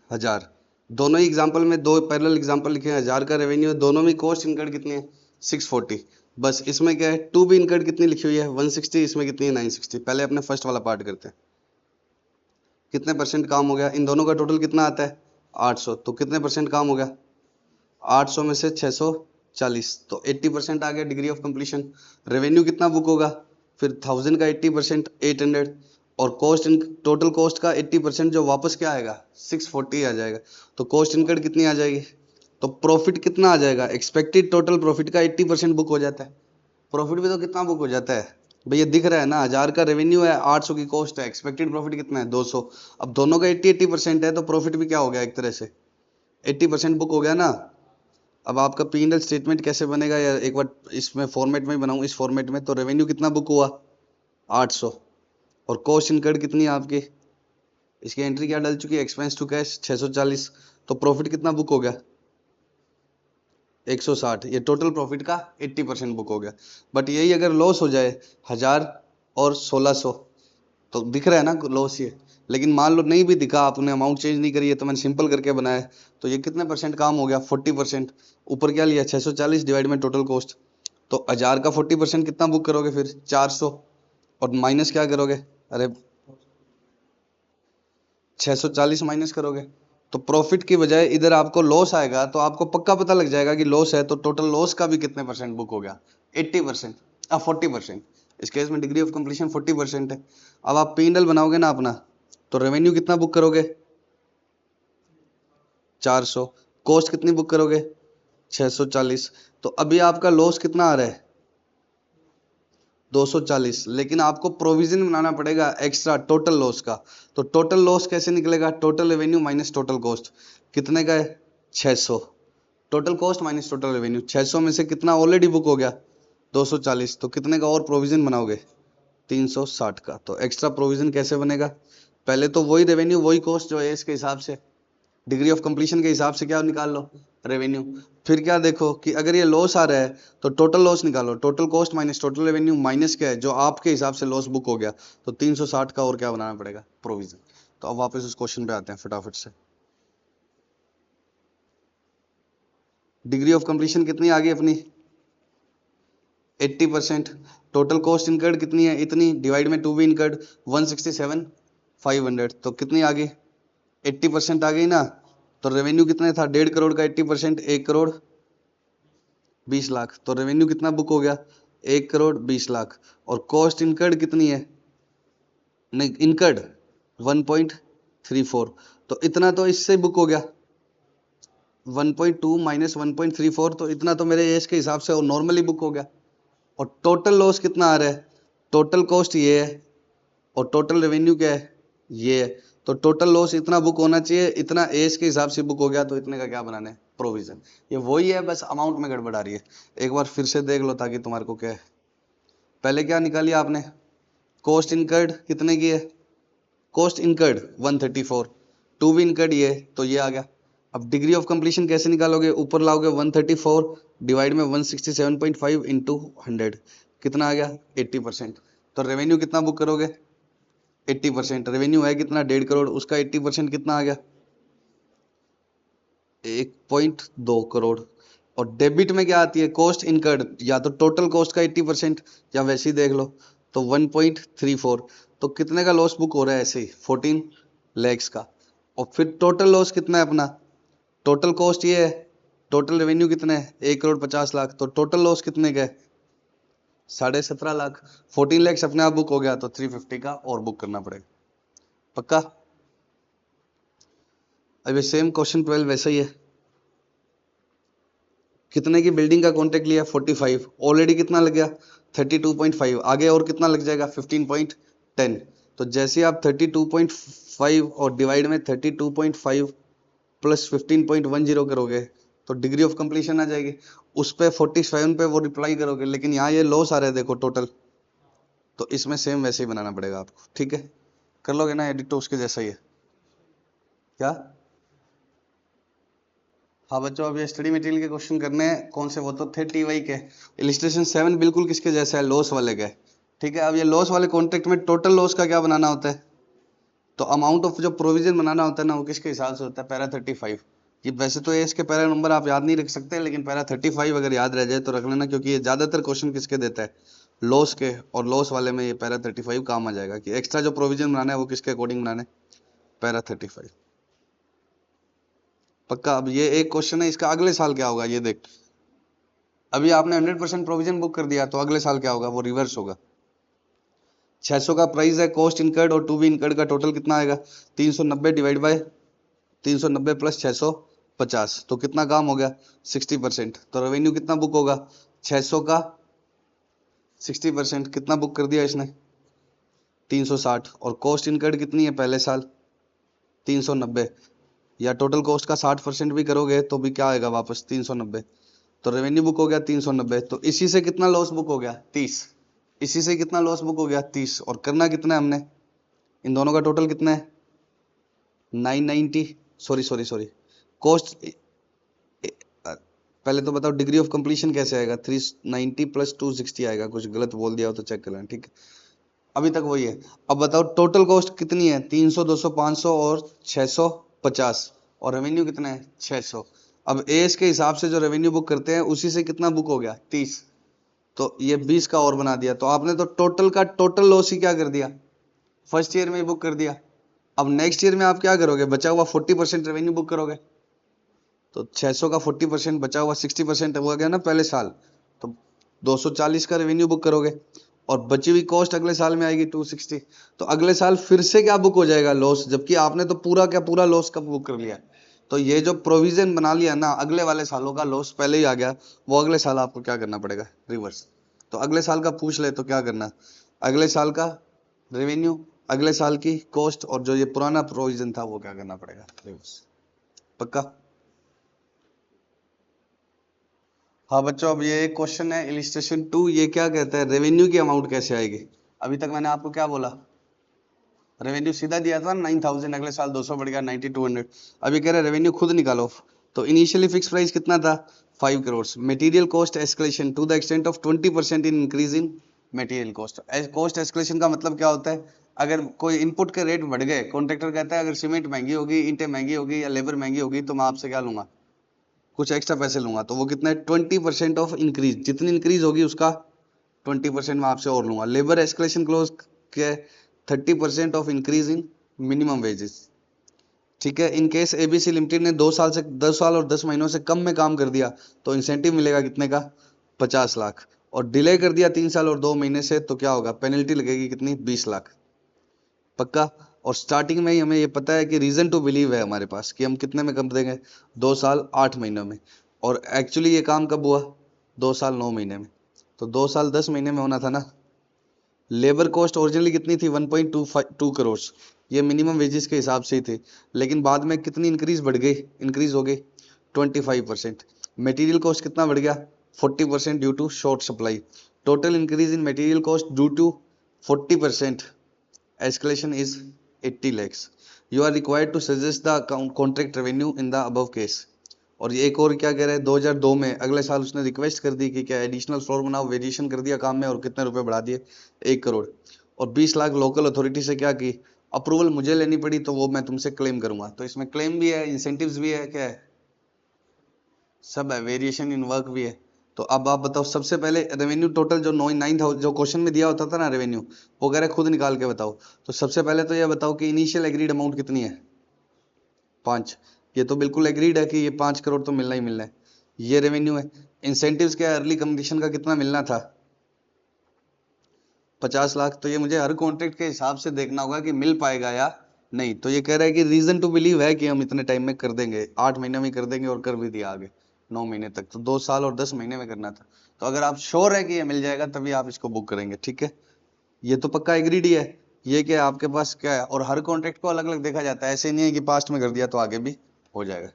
1000। दोनों ही एग्जांपल में दो पैरेलल एग्जांपल लिखे हैं, 1000 का रेवेन्यू है, दोनों में कॉस्ट इनकर्ड कितनी है? 640। बस इसमें क्या है, टू बी इनकर्ड कितनी लिखी हुई है? 160। इसमें कितनी है? 960। पहले अपने फर्स्ट वाला पार्ट करते हैं। कितने परसेंट काम हो गया? इन दोनों का टोटल कितना आता है? 800। तो कितने परसेंट काम हो गया? 800 में से 640, तो 80% आ गया डिग्री ऑफ कंप्लीशन। रेवेन्यू कितना बुक होगा फिर? 1000 का 80% 800, और कॉस्ट इन टोटल कॉस्ट का 80% जो वापस क्या आएगा? 640 आ जाएगा। तो कॉस्ट इनकर्ड कितनी आ जाएगी? तो प्रॉफिट कितना आ जाएगा? एक्सपेक्टेड टोटल प्रॉफिट का 80% बुक हो जाता है। प्रॉफिट भी तो कितना बुक हो जाता है भैया, दिख रहा है ना, 1000 का रेवेन्यू है, 800 की कॉस्ट है, एक्सपेक्टेड प्रॉफिट कितना है? 200। अब दोनों का 80% है, तो प्रॉफिट भी क्या हो गया? एक तरह से 80% बुक हो गया ना। अब आपका पी एंड एल स्टेटमेंट कैसे बनेगा यार, एक बार इसमें फॉर्मेट में बनाऊं, इस फॉर्मेट में। तो रेवेन्यू कितना बुक हुआ? 800। और कॉस्ट इनकर्ड कितनी है आपकी? इसकी एंट्री क्या डल चुकी है? Expense to cash 640। तो प्रॉफिट कितना बुक हो गया? 160। ये टोटल प्रॉफिट का 80% बुक हो गया। बट यही अगर लॉस हो जाए 1000 और 1600, तो दिख रहा है ना लॉस ये। लेकिन मान लो नहीं भी दिखा, आपने अमाउंट चेंज नहीं करी है, तो मैंने सिंपल करके बनाया है, तो ये कितने परसेंट काम हो गया? 40%। ऊपर क्या लिया? 640 डिवाइड में टोटल कॉस्ट। तो 1000 का 40% कितना बुक करोगे फिर? 400। और माइनस क्या करोगे? अरे 640 माइनस करोगे, तो प्रॉफिट की बजाय इधर आपको लॉस आएगा, तो आपको पक्का पता लग जाएगा कि लॉस है, तो टोटल लॉस का भी कितने परसेंट बुक हो गया? 80%। अब 40%, इस केस में डिग्री ऑफ कंप्लीशन 40% है। अब आप P&L बनाओगे ना अपना, तो रेवेन्यू कितना बुक करोगे? 400। कॉस्ट कितनी बुक करोगे? 640। तो अभी आपका लॉस कितना आ रहा है? 240। लेकिन आपको प्रोविजन बनाना पड़ेगा एक्स्ट्रा टोटल लॉस का। तो टोटल लॉस कैसे निकलेगा? Total revenue minus total cost. कितने का है? 600। Total cost minus total revenue, 600 में से कितना ऑलरेडी बुक हो गया? 240। तो कितने का और प्रोविजन बनाओगे? 360 का। तो एक्स्ट्रा प्रोविजन कैसे बनेगा? पहले तो वही रेवेन्यू वही कॉस्ट जो है इसके हिसाब से, डिग्री ऑफ कंप्लीशन के हिसाब से क्या निकाल लो? रेवेन्यू। फिर क्या देखो कि अगर ये लॉस आ रहा है, तो टोटल लॉस निकालो, total cost minus total revenue, minus क्या है? जो आपके हिसाब से लॉस बुक हो गया। तो 360 का और क्या बनाना पड़ेगा? प्रोविजन। तो अब वापस उस क्वेश्चन पे आते हैं फटाफट से। डिग्री ऑफ कंप्लीशन कितनी आ गई अपनी? 80%। टोटल कॉस्ट इनकर्ड कितनी है? इतनी, डिवाइड में टू बी इनकर्ड 167 500। तो कितनी आ गई? 80% आ गई ना। तो रेवेन्यू कितने था? 1.5 करोड़ का 80% 1 करोड़ 20 लाख। तो रेवेन्यू कितना बुक हो गया? 1 करोड़ 20 लाख। और कॉस्ट इनकर्ड कितनी है? नहीं, इनकर्ड 1.34। तो इतना तो इससे बुक हो गया, 1.2 माइनस 1.34, तो इतना तो मेरे एज के हिसाब से और नॉर्मली बुक हो गया। और टोटल लॉस कितना आ रहा है? टोटल कॉस्ट ये है, और टोटल रेवेन्यू क्या है? ये है। तो टोटल लॉस इतना बुक होना चाहिए, इतना एज के हिसाब से बुक हो गया, तो इतने का क्या बनाना है? प्रोविजन। ये वही है, बस अमाउंट में गड़बड़ आ रही है। एक बार फिर से देख लो ताकि तुम्हारे को क्या है। पहले क्या निकाली आपने? कॉस्ट इनकर्ड कितने की है? Cost incurred 134। To be incurred ये, तो ये आ गया। अब डिग्री ऑफ कंप्लीशन कैसे निकालोगे? ऊपर लाओगे 134 डिवाइड में 167.5 इंटू 100। कितना आ गया? 80%। तो रेवेन्यू कितना बुक करोगे? 80%। रेवेन्यू है कितना? 1.5 करोड़, उसका 80% कितना आ गया? 1.2 करोड़। और डेबिट में क्या आती है? कॉस्ट इनकर्ड, या तो टोटल कॉस्ट का 80%, या वैसे ही देख लो, तो 1.34। तो कितने का लॉस बुक हो रहा है ऐसे ही? 14 लैक्स का। और फिर टोटल लॉस कितना है अपना? टोटल कॉस्ट ये है, टोटल रेवेन्यू कितना है? 1 करोड़ 50 लाख। तो टोटल लॉस कितने का है? 17.5 लाख। 14 लैक्स अपने आप बुक हो गया, तो 350 का और बुक करना पड़ेगा। पक्का? अभी सेम क्वेश्चन 12 वैसा ही है। कितने की बिल्डिंग का कॉन्ट्रैक्ट लिया? 45। ऑलरेडी कितना लग गया? 32.5। आगे और कितना लग जाएगा? 15.10। तो जैसे आप 32.5 और डिवाइड में 32.5 प्लस 15.10 करोगे, तो डिग्री ऑफ कंप्लीशन आ जाएगी। उस पे 47 पे वो रिप्लाई करोगे, लेकिन यहाँ ये लॉस आ रहा है देखो टोटल। तो इसमें सेम वैसे ही बनाना पड़ेगा आपको, ठीक है? कर लोगे ना एडिट? तो उसके जैसा ही है क्या? हाँ बच्चों, अब ये स्टडी मटेरियल के क्वेश्चन करने हैं। कौन से? वो तो थे टीवाई के। इलिस्ट्रेशन 7 बिल्कुल किसके जैसा है? लॉस वाले के। ठीक है, अब ये लॉस वाले कॉन्ट्रैक्ट में टोटल लॉस का क्या बनाना होता है? तो अमाउंट ऑफ जो प्रोविजन बनाना होता है ना, वो किसके हिसाब से होता है? पैरा 35। ये वैसे तो ये इसके पैरा नंबर आप याद नहीं रख सकते, लेकिन पैरा 35 अगर याद रह जाए तो रख लेना, क्योंकि ये ज्यादातर क्वेश्चन किसके देता है? लॉस के। और लॉस वाले में ये पैरा 35 काम आ जाएगा कि एक्स्ट्रा जो प्रोविजन बनाना है वो किसके अकॉर्डिंग बनाना है? पैरा 35। पक्का? अब ये एक क्वेश्चन है, इसका अगले साल क्या होगा ये देख। अभी आपने 100% प्रोविजन बुक कर दिया, तो अगले साल क्या होगा? वो रिवर्स होगा। 600 का प्राइस है, कॉस्ट इनकर्ड और टू बी इनकर्ड का टोटल कितना आएगा? 390 डिवाइड बाय 390 प्लस 650, तो कितना काम हो गया? 60%। तो रेवेन्यू कितना बुक होगा? 600 का 60% कितना बुक कर दिया इसने? 360। और कॉस्ट इनकर्ड कितनी है पहले साल? 390। या टोटल कॉस्ट का 60% भी करोगे तो भी क्या आएगा वापस? 390। तो रेवेन्यू बुक हो गया 390। तो इसी से कितना लॉस बुक हो गया? 30। इसी से कितना लॉस बुक हो गया? 30। और करना कितना है हमने? इन दोनों का टोटल कितना है? 990। Sorry sorry sorry, cost. पहले तो बताओ डिग्री ऑफ कंप्लीशन कैसे आएगा? 390 प्लस 260 आएगा। कुछ गलत बोल दिया हो तो चेक कर लेना, ठीक है? अभी तक वही है। अब बताओ टोटल कॉस्ट कितनी है? 300, 200, 500 और 650। और रेवेन्यू कितना है? 600। अब एएस के हिसाब से जो रेवेन्यू बुक करते हैं उसी से कितना बुक हो गया? 30। तो ये 20 का और बना दिया। तो आपने तो टोटल का टोटल लॉस ही क्या कर दिया? फर्स्ट ईयर में ही बुक कर दिया। अब नेक्स्ट ईयर में आप क्या करोगे? बचा हुआ 40% रेवेन्यू बुक करोगे। तो 600 का 40% बचा हुआ 60% हुआ गया ना पहले साल। तो 240 का रेवेन्यू बुक करोगे और बची हुई कॉस्ट अगले साल में आएगी 260। तो अगले साल फिर से क्या बुक हो जाएगा? लॉस। जबकि आपने तो पूरा लॉस कब बुक कर लिया। तो ये जो प्रोविजन बना लिया ना, अगले वाले सालों का लॉस पहले ही आ गया, वो अगले साल आपको क्या करना पड़ेगा? रिवर्स। तो अगले साल का पूछ ले तो क्या करना? अगले साल का रेवेन्यू, अगले साल की कॉस्ट, और जो ये पुराना प्रोविजन था वो क्या करना पड़ेगा? रिवर्स। पक्का? हाँ बच्चों, अब ये एक क्वेश्चन है इलिस्ट्रेशन 2। ये क्या कहता है? रेवेन्यू की अमाउंट कैसे आएगी? अभी तक मैंने आपको क्या बोला? रेवेन्यू सीधा दिया था 9000, अगले साल 200 बढ़ गया 9200। अभी कह रहे रेवेन्यू खुद निकालो। तो इनिशियली फिक्स प्राइस कितना था? 5 crore. Material cost escalation to the extent of 20% in increase in material cost. Cost escalation का मतलब क्या होता है? अगर कोई इनपुट के रेट बढ़ गए, कॉन्ट्रैक्टर कहता है अगर सीमेंट महंगी होगी, ईंटें महंगी होगी या लेबर महंगी होगी, तो मैं आपसे क्या लूंगा? कुछ एक्स्ट्रा पैसे लूंगा। तो वो कितना है? 20% ऑफ इंक्रीज। जितनी इंक्रीज होगी उसका 20% मैं आपसे और लूंगा। लेबर एस्केलेशन क्लोज के 30% of increase in minimum wages. ठीक है। इन केस एबीसी लिमिटेड ने 2 साल से 10 साल और 10 महीनों से कम में काम कर दिया तो इंसेंटिव मिलेगा कितने का? 50 लाख। और डिले कर दिया 3 साल और 2 महीने से तो क्या होगा? पेनल्टी लगेगी कितनी? 20 लाख। पक्का? और स्टार्टिंग में ही हमें ये पता है कि रीजन टू बिलीव है हमारे पास कि हम कितने में कम देंगे? 2 साल 8 महीनों में। और एक्चुअली ये काम कब हुआ? 2 साल 9 महीने में। तो 2 साल 10 महीने में होना था ना। लेबर कॉस्ट ओरिजिनली कितनी थी? 1.2 करोड़। ये मिनिमम वेजेस के हिसाब से ही थे, लेकिन बाद में कितनी इंक्रीज बढ़ गई? इंक्रीज हो गई 25%। मटेरियल कॉस्ट कितना बढ़ गया? 40% due to short supply. Total increase in material cost due to 40% escalation is 80 lakhs. You are required to suggest the contract revenue in the above case. और ये एक और क्या कह रहे हैं? 2002 में अगले साल उसने रिक्वेस्ट कर दी कि क्या एडिशनल फ्लोर बनाओ, वेरिएशन कर दिया काम में और कितने रुपए बढ़ा दिए? 1 करोड़। और 20 लाख लोकल अथॉरिटी से क्या की? अप्रूवल मुझे लेनी पड़ी, तो वो मैं तुमसे क्लेम करूंगा। तो इसमें क्लेम भी है, इंसेंटिव्स भी है, क्या है? सब है, वेरिएशन इन वर्क भी है। तो अब आप बताओ, सबसे पहले रेवेन्यू टोटल जो 9,000 जो क्वेश्चन में दिया होता था ना रेवेन्यू, वो कह रहे खुद निकाल के बताओ। तो सबसे पहले तो ये बताओ कि इनिशियल एग्रीड अमाउंट कितनी है? 5। ये तो बिल्कुल एग्रीड है कि ये 5 करोड़ तो मिलना ही मिलना है। ये रेवेन्यू है। इंसेंटिव्स क्या? अर्ली कंप्लीशन का कितना मिलना था? 50 लाख। तो ये मुझे हर कॉन्ट्रैक्ट के हिसाब से देखना होगा कि मिल पाएगा या नहीं। तो ये कह रहा है कि रीजन टू बिलीव है कि हम इतने टाइम में कर देंगे, 8 महीने में कर देंगे, और कर भी दिया आगे 9 महीने तक। तो 2 साल और 10 महीने में करना था। तो अगर आप श्योर है कि ये मिल जाएगा तभी आप इसको बुक करेंगे। ठीक है, ये तो पक्का एग्रीड ही है। ये क्या आपके पास क्या है? और हर कॉन्ट्रैक्ट को अलग अलग देखा जाता है, ऐसे नहीं है कि पास्ट में कर दिया तो आगे भी हो जाएगा।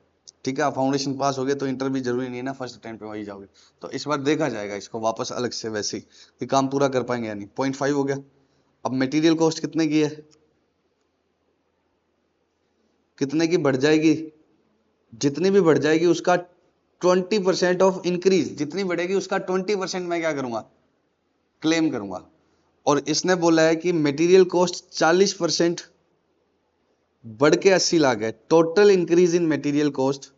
ठीक है, आप फाउंडेशन पास हो गए तो इंटर भी जरूरी नहीं है ना, फर्स्ट अटेम्प्ट पे वही जाओगे। तो इस बार देखा जाएगा इसको वापस अलग से, वैसे ही कि काम पूरा कर पाएंगे या नहीं। 0.5 हो गया। अब मटेरियल कॉस्ट कितने की है? कितने की बढ़ जाएगी? जितनी भी बढ़ जाएगी उसका 20% ऑफ इंक्रीज, जितनी बढ़ेगी उसका 20% मैं क्या करूंगा, क्लेम करूंगा। और इसने बोला है कि मटेरियल कॉस्ट 40% बढ़ के 80 लाख है। Total increase in material cost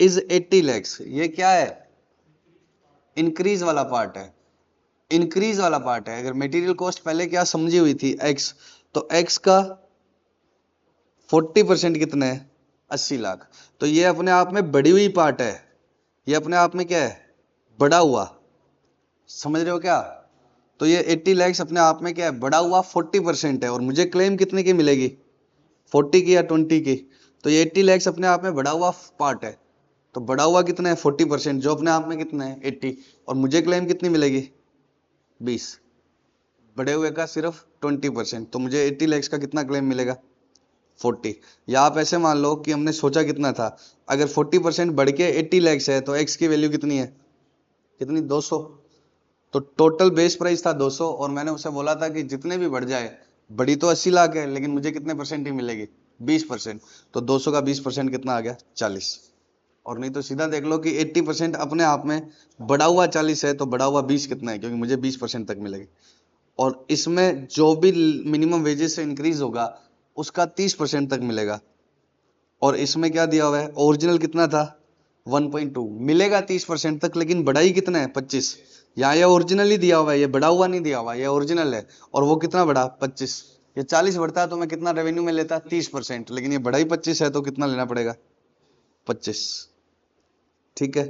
is 80 lakhs. ये क्या है, इंक्रीज वाला पार्ट है, इंक्रीज वाला पार्ट है। अगर मटेरियल कॉस्ट पहले क्या समझी हुई थी एक्स, तो एक्स का 40% कितना है, 80 लाख। तो ये अपने आप में बढ़ी हुई पार्ट है, ये अपने आप में क्या है, बढ़ा हुआ। समझ रहे हो क्या? तो ये 80 लैक्स अपने आप में क्या है, बढ़ा हुआ 40% है। और मुझे क्लेम कितने की मिलेगी, 40 की या 20 की? तो ये 80 लैक्स अपने आप में बढ़ा हुआ पार्ट है। तो बढ़ा हुआ कितना है, 40%, जो अपने आप में कितना है, 80। और मुझे क्लेम कितनी मिलेगी, 20। बढ़े हुए का सिर्फ 20%, तो मुझे 80 लैक्स का कितना क्लेम मिलेगा, 40। या आप ऐसे मान लो कि हमने सोचा कितना था, अगर 40% बढ़ के 80 लैक्स है तो एक्स की वैल्यू कितनी है, कितनी, 200। तो टोटल बेस प्राइस था 200, और मैंने उसे बोला था कि जितने भी बढ़ जाए, बड़ी तो 80 लाख है लेकिन मुझे कितने परसेंट ही मिलेगी, 20%। तो 200 का 20% कितना आ गया, 40। और नहीं तो सीधा देख लो कि 80% अपने आप में बढ़ा हुआ 40 है, तो बढ़ा हुआ 20 कितना है, क्योंकि मुझे 20% तक मिलेगी। और इसमें जो भी मिनिमम वेजेस से इंक्रीज होगा उसका 30% तक मिलेगा। और इसमें क्या दिया हुआ है, ओरिजिनल कितना था, 1.2 मिलेगा 30% तक, लेकिन बढ़ाई कितना है, 25। यहाँ ये ओरिजिनल ही दिया हुआ है, ये बढ़ा हुआ नहीं दिया हुआ, ये ओरिजिनल है। और वो कितना बढ़ा, 25। ये 40 बढ़ता है तो मैं कितना रेवेन्यू में लेता, 30%, लेकिन ये बढ़ाई 25 है तो कितना लेना पड़ेगा, 25। ठीक है।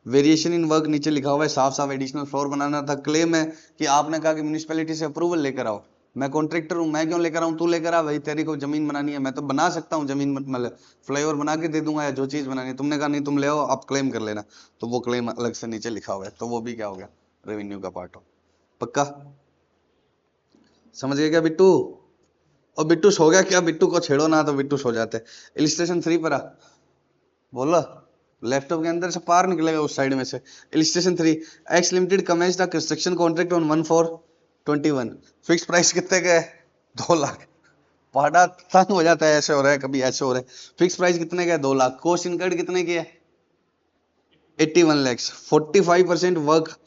वेरिएशन इन वर्क नीचे लिखा हुआ है, साफ साफ एडिशनल फ्लोर बनाना था। क्लेम है कि आपने कहा कि म्यूनिसिपैलिटी से अप्रूवल लेकर आओ। मैं कॉन्ट्रैक्टर हूं, मैं क्यों लेकर आऊं, तू लेकर आ भाई, तेरी को जमीन बनानी है, मैं तो बना सकता हूं जमीन, मतलब फ्लाईओवर बना के दे दूंगा या जो चीज बनानी है। तुमने कहा नहीं तुम ले आओ, आप क्लेम कर लेना। तो वो क्लेम अलग से नीचे लिखा हुआ है, तो वो भी क्या हो गया, रेवेन्यू का पार्ट हो। पक्का समझ गए क्या बिट्टू? और बिट्टू सो गया क्या, बिट्टू को छेड़ो ना तो बिट्टू सो जाते। इलिस्ट्रेशन 3 पर आ, बोलो। लैपटॉप के अंदर से पार निकलेगा उस साइड में से। Illustration 3, x limited commence the construction contract on 1/4/21। Fix price कितने का है, 2 लाख। पहाड़ा तंग हो जाता है, ऐसे हो रहा है कभी ऐसे हो रहा है। फिक्स प्राइस कितने का है, 2 लाख। कॉस्ट इनकर्ड कितने की है, 81 लैक्स। 45% वर्क,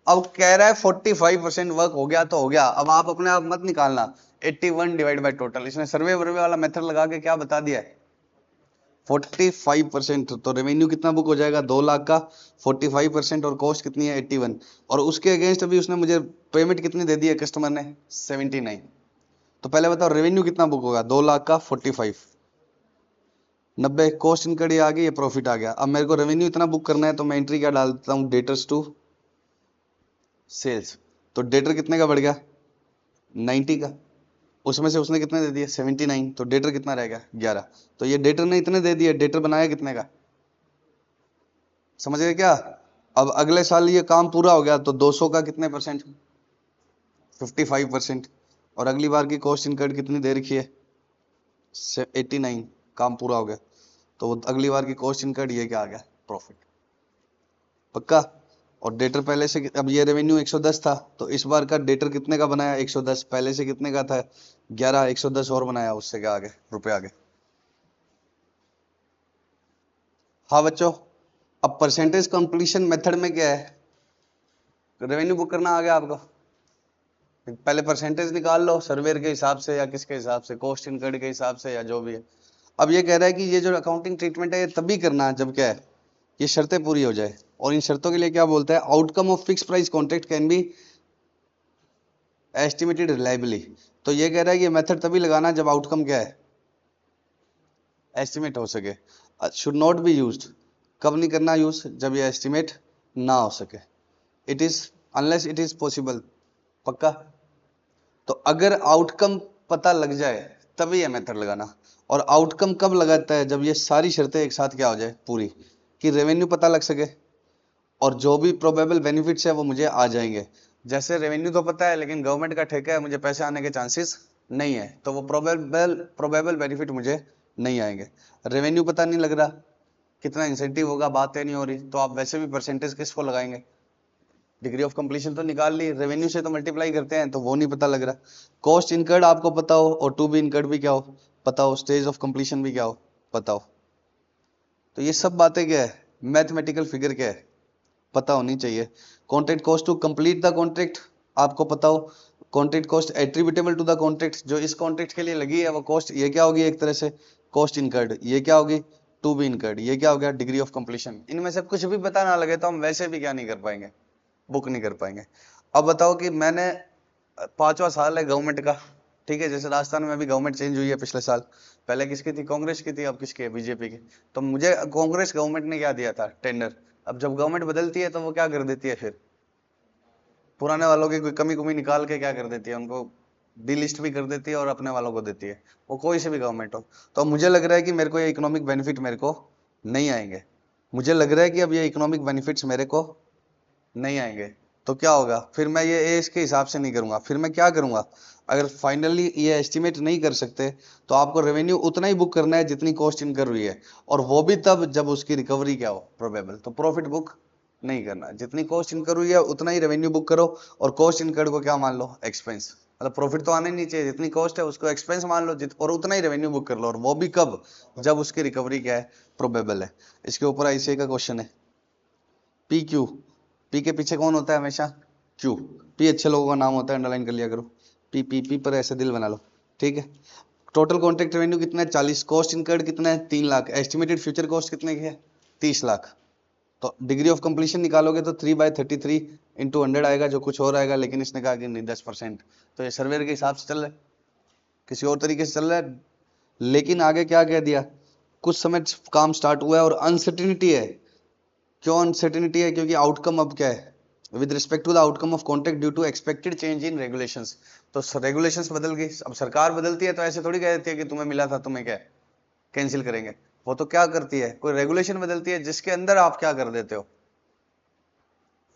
अब कह रहा है 45% वर्क हो गया तो हो गया। अब आप अपने आप मत निकालना, 81 डिवाइड बाई टोटल। इसने सर्वे वर्वे वाला मेथड लगा के क्या बता दिया है, 45%। तो रेवेन्यू कितना बुक हो जाएगा, 2 लाख का 45%, और कॉस्ट कितनी है, 81। और उसके अगेंस्ट अभी उसने मुझे पेमेंट कितनी दे दी है कस्टमर ने, 79। तो पहले बताओ रेवेन्यू कितना बुक होगा, 2 लाख का 45, 90। कॉस्ट इनकर्ड आ गई, ये प्रॉफिट आ गया। अब मेरे को रेवेन्यू इतना बुक करना है तो मैं एंट्री क्या डाल देता हूँ, डेटर्स टू सेल्स। तो डेटर कितने का बढ़ गया, 90 का। उसमें से उसने कितने दे दिए, 79। तो डेटर कितना रह गया, 11। तो ये डेटर ने इतने दे दिए, डेटर बनाया कितने का, समझ गए क्या? अब अगले साल ये काम पूरा हो गया तो 200 का कितने परसेंट, 55%। और अगली बार की कॉस्ट इनकर्ड कितनी दे रखी है, 89। काम पूरा हो गया तो अगली बार की कॉस्ट इनकर्ड ये क्या आ गया, प्रॉफिट। पक्का? और डेटर पहले से, अब ये रेवेन्यू 110 था तो इस बार का डेटर कितने का बनाया, 110। पहले से कितने का था, 11, 110 और बनाया, उससे क्या आ गए, रुपए आ गए। हाँ बच्चों, अब परसेंटेज कंप्लीशन मेथड में क्या है, रेवेन्यू बुक करना आ गया आपको। पहले परसेंटेज निकाल लो सर्वेयर के हिसाब से या किसके हिसाब से, कॉस्ट इनकर्ड के हिसाब से या जो भी है। अब ये कह रहा है कि ये जो अकाउंटिंग ट्रीटमेंट है ये तभी करना है जब क्या है, ये शर्तें पूरी हो जाए। और इन शर्तों के लिए क्या बोलता है, outcome of fix price contract can be estimated reliably. तो ये कह रहा है कि मेथड तभी लगाना जब आउटकम क्या है, एस्टिमेट हो सके। शुड नॉट बी यूज्ड, कब नहीं करना यूज, जब ये एस्टिमेट ना हो सके। It is unless it is possible. पक्का? तो अगर आउटकम पता लग जाए तभी ये मेथड लगाना। और आउटकम कब लगाता है, जब ये सारी शर्तें एक साथ क्या हो जाए, पूरी, कि रेवेन्यू पता लग सके और जो भी प्रोबेबल बेनिफिट्स है वो मुझे आ जाएंगे। जैसे रेवेन्यू तो पता है लेकिन गवर्नमेंट का ठेका है, मुझे पैसे आने के चांसेस नहीं है, तो वो प्रोबेबल प्रोबेबल बेनिफिट मुझे नहीं आएंगे। रेवेन्यू पता नहीं लग रहा, कितना इंसेंटिव होगा, बात है नहीं हो रही, तो आप वैसे भी परसेंटेज किसको लगाएंगे, डिग्री ऑफ कंप्लीशन तो निकाल ली, रेवेन्यू से तो मल्टीप्लाई करते हैं, तो वो नहीं पता लग रहा। कॉस्ट इनकर्ड आपको पता हो और टू बी इनकर्ड भी क्या हो पता हो, स्टेज ऑफ कंप्लीशन भी क्या हो पता हो। तो ये सब बातें क्या है, मैथमेटिकल फिगर क्या है, पता होनी चाहिए। Contract cost to complete the contract आपको पता हो, contract cost attributable to the contract, जो इस कॉन्ट्रैक्ट के लिए लगी है वो कॉस्ट, ये क्या होगी एक तरह से कॉस्ट इनकर्ड, ये क्या होगी टू बी इनकर्ड, ये क्या हो गया डिग्री ऑफ कंप्लीशन। इनमें से कुछ भी पता ना लगे तो हम वैसे भी क्या नहीं कर पाएंगे, बुक नहीं कर पाएंगे। अब बताओ कि मैंने 5वां साल है गवर्नमेंट का, ठीक है, जैसे राजस्थान में अभी गवर्नमेंट चेंज हुई है पिछले साल, पहले किसकी थी, कांग्रेस की थी, अब किसकी है, बीजेपी की। तो मुझे कांग्रेस गवर्नमेंट ने क्या दिया था, टेंडर। अब जब गवर्नमेंट बदलती है तो वो क्या कर देती है, फिर पुराने वालों की कोई कमी कुमी निकाल के क्या कर देती है, उनको डिलिस्ट भी कर देती है और अपने वालों को देती है, वो कोई से भी गवर्नमेंट हो। तो मुझे लग रहा है कि मेरे को ये इकोनॉमिक बेनिफिट मेरे को नहीं आएंगे, मुझे लग रहा है कि अब ये इकोनॉमिक बेनिफिट्स मेरे को नहीं आएंगे। तो क्या होगा फिर, मैं ये एज के हिसाब से नहीं करूंगा, फिर मैं क्या करूंगा, अगर फाइनली ये एस्टिमेट नहीं कर सकते तो आपको रेवेन्यू उतना ही बुक करना है जितनी कॉस्ट इनकर हुई है, और वो भी तब जब उसकी रिकवरी क्या हो प्रोबेबल। तो प्रॉफिट बुक नहीं करना, जितनी कॉस्ट इनकर हुई है उतना ही रेवेन्यू बुक करो, और कॉस्ट इनकर्ड को क्या मान लो, एक्सपेंस। मतलब प्रॉफिट तो आने नहीं चाहिए, जितनी कॉस्ट है उसको एक्सपेंस मान लो, और उतना ही रेवेन्यू बुक कर लो, और वो भी कब, जब उसकी रिकवरी क्या है प्रोबेबल है। इसके ऊपर आईसीए का क्वेश्चन है, पी क्यू, पी के पीछे कौन होता है हमेशा, क्यू। पी अच्छे लोगों का नाम होता है, अंडरलाइन कर लिया करो, पी पी पी पर ऐसे दिल बना लो, ठीक है। टोटल कॉन्ट्रैक्ट रेवेन्यू कितना है 40, कॉस्ट इनकर्ड कितना है 3 लाख, एस्टिमेटेड फ्यूचर कॉस्ट कितने की है 30 लाख। तो डिग्री ऑफ कंप्लीशन निकालोगे तो 3/33 इंटू 100 आएगा, जो कुछ और आएगा, लेकिन इसने कहा कि नहीं 10%। तो ये सर्वेयर के हिसाब से चल रहा है, किसी और तरीके से चल रहा है। लेकिन आगे क्या कह दिया, कुछ समय काम स्टार्ट हुआ है और अनसर्टिनिटी है। क्यों अनसर्टिनिटी है, क्योंकि आउटकम अब क्या है, with respect to the outcome of contract due to expected change in regulations. तो रेगुलेशंस बदल गई, अब सरकार बदलती है तो ऐसे थोड़ी कह देती है कि तुम्हें मिला था तुम्हें क्या कैंसिल करेंगे। वो तो क्या करती है, कोई रेगुलेशन बदलती है जिसके अंदर आप क्या कर देते हो,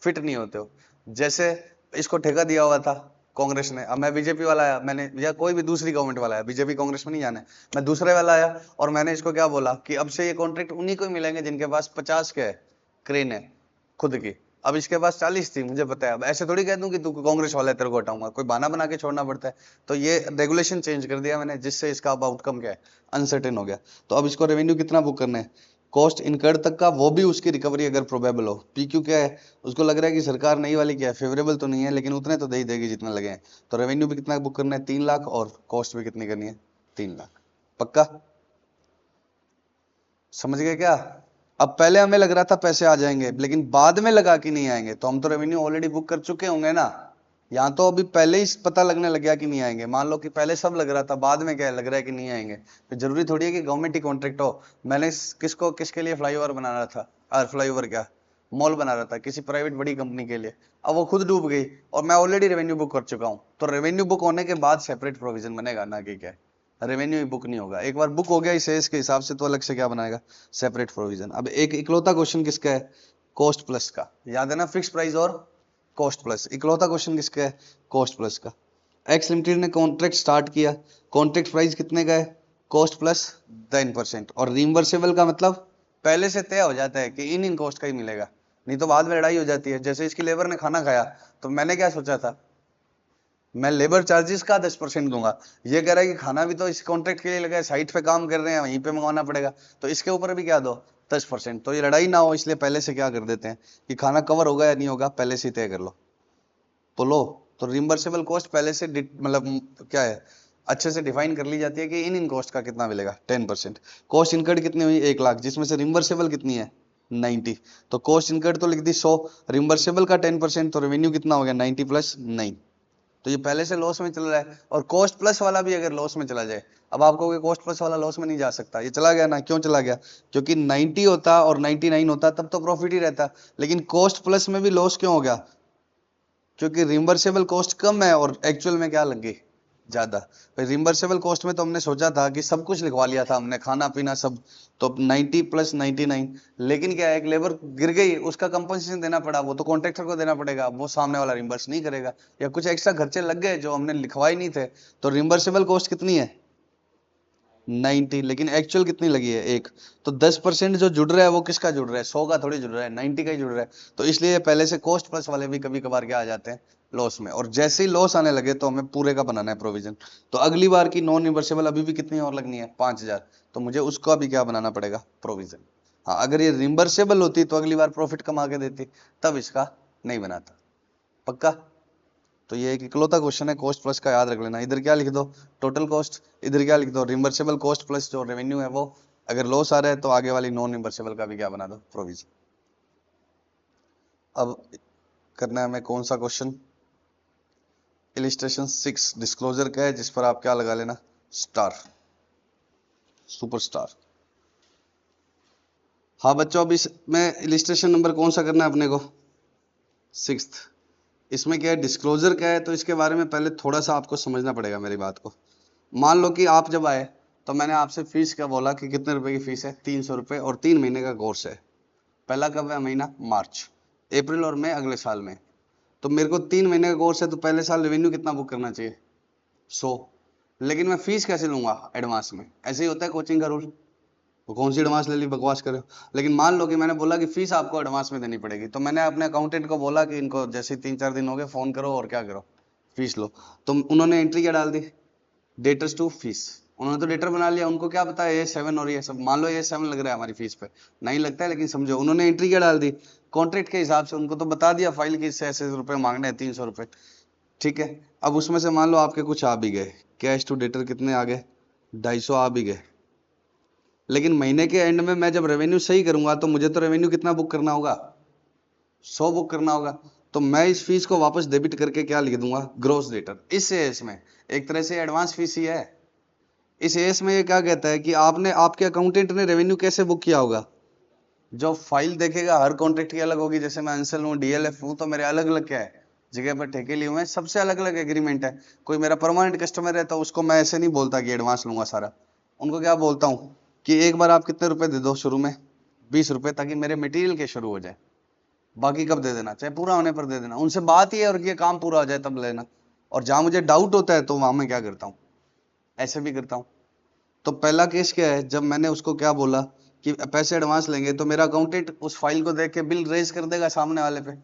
फिट नहीं होते हो। जैसे इसको ठेका दिया हुआ था कांग्रेस ने, अब मैं बीजेपी वाला आया, मैंने, या कोई भी दूसरी गवर्नमेंट वाला आया, बीजेपी कांग्रेस में नहीं जाना है, मैं दूसरे वाला आया और मैंने इसको क्या बोला कि अब से ये कॉन्ट्रैक्ट उन्हीं को ही मिलेंगे जिनके पास 50 के क्रेन है खुद की। अब इसके पास 40 थी, मुझे पता है, अब ऐसे थोड़ी कह दूं कि तू कांग्रेस वाला है तेरे को हटाऊंगा, कोई बहाना बना के छोड़ना पड़ता है। तो ये रेगुलेशन चेंज कर दिया मैंने, जिससे इसका अब आउटकम क्या है, अनसर्टेन हो गया। तो अब इसको रेवेन्यू कितना बुक करना है, कॉस्ट इनकर्ड तक का, वो भी उसकी रिकवरी अगर प्रोबेबल हो। पीक्यू क्या है, उसको लग रहा है कि सरकार नई वाली क्या है फेवरेबल तो नहीं है, लेकिन उतने तो दे ही देगी जितने लगे हैं। तो रेवेन्यू भी कितना बुक करना है 3 लाख, और कॉस्ट भी कितनी करनी है 3 लाख। पक्का समझ गए क्या। अब पहले हमें लग रहा था पैसे आ जाएंगे, लेकिन बाद में लगा कि नहीं आएंगे, तो हम तो रेवेन्यू ऑलरेडी बुक कर चुके होंगे ना। यहाँ तो अभी पहले ही पता लगने लग गया कि नहीं आएंगे। मान लो कि पहले सब लग रहा था, बाद में क्या लग रहा है कि नहीं आएंगे। तो जरूरी थोड़ी है कि गवर्नमेंट ही कॉन्ट्रैक्ट हो। मैंने किसको किसके लिए फ्लाईओवर बना रहा था, फ्लाईओवर क्या मॉल बना रहा था किसी प्राइवेट बड़ी कंपनी के लिए, अब वो खुद डूब गई और मैं ऑलरेडी रेवेन्यू बुक कर चुका हूँ। तो रेवेन्यू बुक होने के बाद सेपरेट प्रोविजन बनेगा, ना कि क्या रेवेन्यू ही बुक नहीं होगा। एक बार बुक हो गया इस एज के हिसाब से तो अलग से क्या बनाएगा, सेपरेट प्रोविजन। अब एक इकलौता क्वेश्चन किसका है, कॉस्ट प्लस का, याद है ना, फिक्स प्राइस और कॉस्ट प्लस। इकलौता क्वेश्चन किसका है, कॉस्ट प्लस का। एक्स लिमिटेड ने कॉन्ट्रैक्ट स्टार्ट किया, कॉन्ट्रैक्ट प्राइस कितने का है, कॉस्ट प्लस 10%, और रिइंबर्सेबल का मतलब पहले से तय हो जाता है कि इन कॉस्ट का ही मिलेगा, नहीं तो बाद में लड़ाई हो जाती है। जैसे इसकी लेबर ने खाना खाया, तो मैंने क्या सोचा था, मैं लेबर चार्जेस का 10% दूंगा, ये कह रहा है कि खाना भी तो इस कॉन्ट्रैक्ट के लिए लगा है, साइट पे काम कर रहे हैं वहीं पे मंगवाना पड़ेगा, तो इसके ऊपर भी क्या दो 10%। तो ये लड़ाई ना हो इसलिए पहले से क्या कर देते हैं कि खाना कवर होगा या नहीं होगा पहले से तय कर लो। तो लो, तो रिम्बर्सेबल कॉस्ट पहले से मतलब क्या है, अच्छे से डिफाइन कर ली जाती है कि इन कॉस्ट का कितना मिलेगा 10%। कॉस्ट इनकर्ड कितनी हुई 1 लाख, जिसमें से रिम्बर्सेबल कितनी है 90। तो कॉस्ट इनकर्ड तो लिख दी 100, रिम्बर्सेबल का 10%, तो रेवेन्यू कितना हो गया 90 प्लस 9। तो ये पहले से लॉस में चल रहा है, और कॉस्ट प्लस वाला भी अगर लॉस में चला जाए, अब आपको कॉस्ट प्लस वाला लॉस में नहीं जा सकता, ये चला गया ना, क्यों चला गया, क्योंकि 90 होता और 99 होता तब तो प्रॉफिट ही रहता, लेकिन कॉस्ट प्लस में भी लॉस क्यों हो गया, क्योंकि रिम्बर्सेबल कॉस्ट कम है और एक्चुअल में क्या लग गई ज्यादा। रिम्बर्सेबल कॉस्ट में तो हमने सोचा था कि सब कुछ लिखवा लिया था हमने, खाना पीना सब, तो 90 प्लस 99, लेकिन क्या है एक लेबर गिर गई उसका कंपनसेशन देना पड़ा, वो तो कॉन्ट्रैक्टर को देना पड़ेगा, वो सामने वाला रिम्बर्स नहीं करेगा, या कुछ एक्स्ट्रा खर्चे लग गए जो हमने लिखवाए नहीं थे। तो रिम्बर्सेबल कॉस्ट कितनी है 90, लेकिन एक्चुअल कितनी लगी है 1। तो 10% जो जुड़ रहा है वो किसका जुड़ रहा है, 100 का थोड़ी जुड़ रहा है, 90 का ही जुड़ रहा है। तो इसलिए पहले से कॉस्ट प्लस वाले भी कभी कभार क्या आ जाते हैं लॉस में, और जैसे ही लॉस आने लगे तो हमें पूरे का बनाना है प्रोविजन। तो अगली बार की नॉन रिवर्सेबल अभी भी कितनी और लगनी है 5000, तो मुझे उसका भी क्या बनाना पड़ेगा प्रोविजन। हाँ, अगर ये रिम्बर्सेबल होती तो अगली बार प्रॉफिट कमा के देती, तब इसका नहीं बनाता। पक्का? तो ये एक इकलौता क्वेश्चन है कॉस्ट प्लस का, याद रख लेना। इधर क्या लिख दो, टोटल कॉस्ट, इधर क्या लिख दो, रिम्बर्सेबल कॉस्ट प्लस जो रेवेन्यू है वो। अगर लॉस आ रहा है तो आगे वाली नॉन रिम्बर्सेबल का भी क्या बना दो, प्रोविजन। अब करना है हमें कौन सा क्वेश्चन, इलिस्ट्रेशन 6 डिस्क्लोजर का है, जिस पर आप क्या लगा लेना, स्टार, सुपर स्टार। हाँ बच्चों, अब इसमें इलिस्ट्रेशन नंबर कौन सा करना है अपने को, 6th। इसमें क्या है, डिस्क्लोजर क्या है, तो इसके बारे में पहले थोड़ा सा आपको समझना पड़ेगा मेरी बात को। मान लो कि आप जब आए तो मैंने आपसे फीस क्या बोला कि कितने रुपए की फीस है, 300 रुपए, और 3 महीने का कोर्स है। पहला कब है महीना, मार्च, अप्रैल और मई अगले साल में। तो मेरे को 3 महीने का कोर्स है, तो पहले साल रेवेन्यू कितना बुक करना चाहिए, 100। लेकिन मैं फीस कैसे लूंगा, एडवांस में। ऐसे ही होता है कोचिंग का रूल। वो कौन सी एडवांस ले ली, बकवास करे हो। लेकिन मान लो कि मैंने बोला कि फीस आपको एडवांस में देनी पड़ेगी, तो मैंने अपने अकाउंटेंट को बोला कि इनको जैसे 3-4 दिन हो गए, फोन करो और क्या करो, फीस लो। तो उन्होंने एंट्री क्या डाल दी, डेटर्स टू फीस। उन्होंने तो डेटर बना लिया, उनको क्या पता है ये 7 और ये सब, मान लो ये 7 लग रहा है हमारी फीस पे, नहीं लगता है, लेकिन समझो उन्होंने एंट्री क्या डाल दी, कॉन्ट्रैक्ट के हिसाब से। उनको तो बता दिया फाइल की, इससे ऐसे रुपए मांगने हैं, 300 रुपए, ठीक है। अब उसमें से मान लो आपके कुछ आ भी गए, कैश टू डेटर कितने आ गए, 250 आ भी गए। लेकिन महीने के एंड में मैं जब रेवेन्यू सही करूंगा तो मुझे तो रेवेन्यू कितना बुक करना होगा, 100 बुक करना होगा। तो मैं इस फीस को वापस डेबिट करके क्या लिख दूंगा, ग्रोस डेटर। इस एस में एक तरह से एडवांस फीस ही है। इस एस में ये क्या कहता है कि आपने, आपके अकाउंटेंट ने रेवेन्यू कैसे बुक किया होगा, जो फाइल देखेगा हर कॉन्ट्रैक्ट की अलग होगी। जैसे मैं अंसल हूँ, डीएलएफ हूँ, तो मेरे अलग अलग क्या है, जगह पर ठेके लिए हुए हैं, सबसे अलग अलग एग्रीमेंट है। कोई मेरा परमानेंट कस्टमर है तो उसको मैं ऐसे नहीं बोलता कि एडवांस लूंगा सारा। उनको क्या बोलता हूँ कि एक बार आप कितने रुपए दे दो शुरू में, 20 रुपए, ताकि मेरे मटेरियल के शुरू हो जाए। बाकी कब दे देना, चाहे पूरा होने पर दे देना। उनसे बात ही है, और ये काम पूरा हो जाए तब लेना। और जहां मुझे डाउट होता है तो वहां मैं क्या करता हूँ, ऐसे भी करता हूँ। तो पहला केस क्या है, जब मैंने उसको क्या बोला कि पैसे एडवांस लेंगे, तो मेरा अकाउंटेंट उस फाइल को देख के बिल रेज कर देगा सामने वाले पे,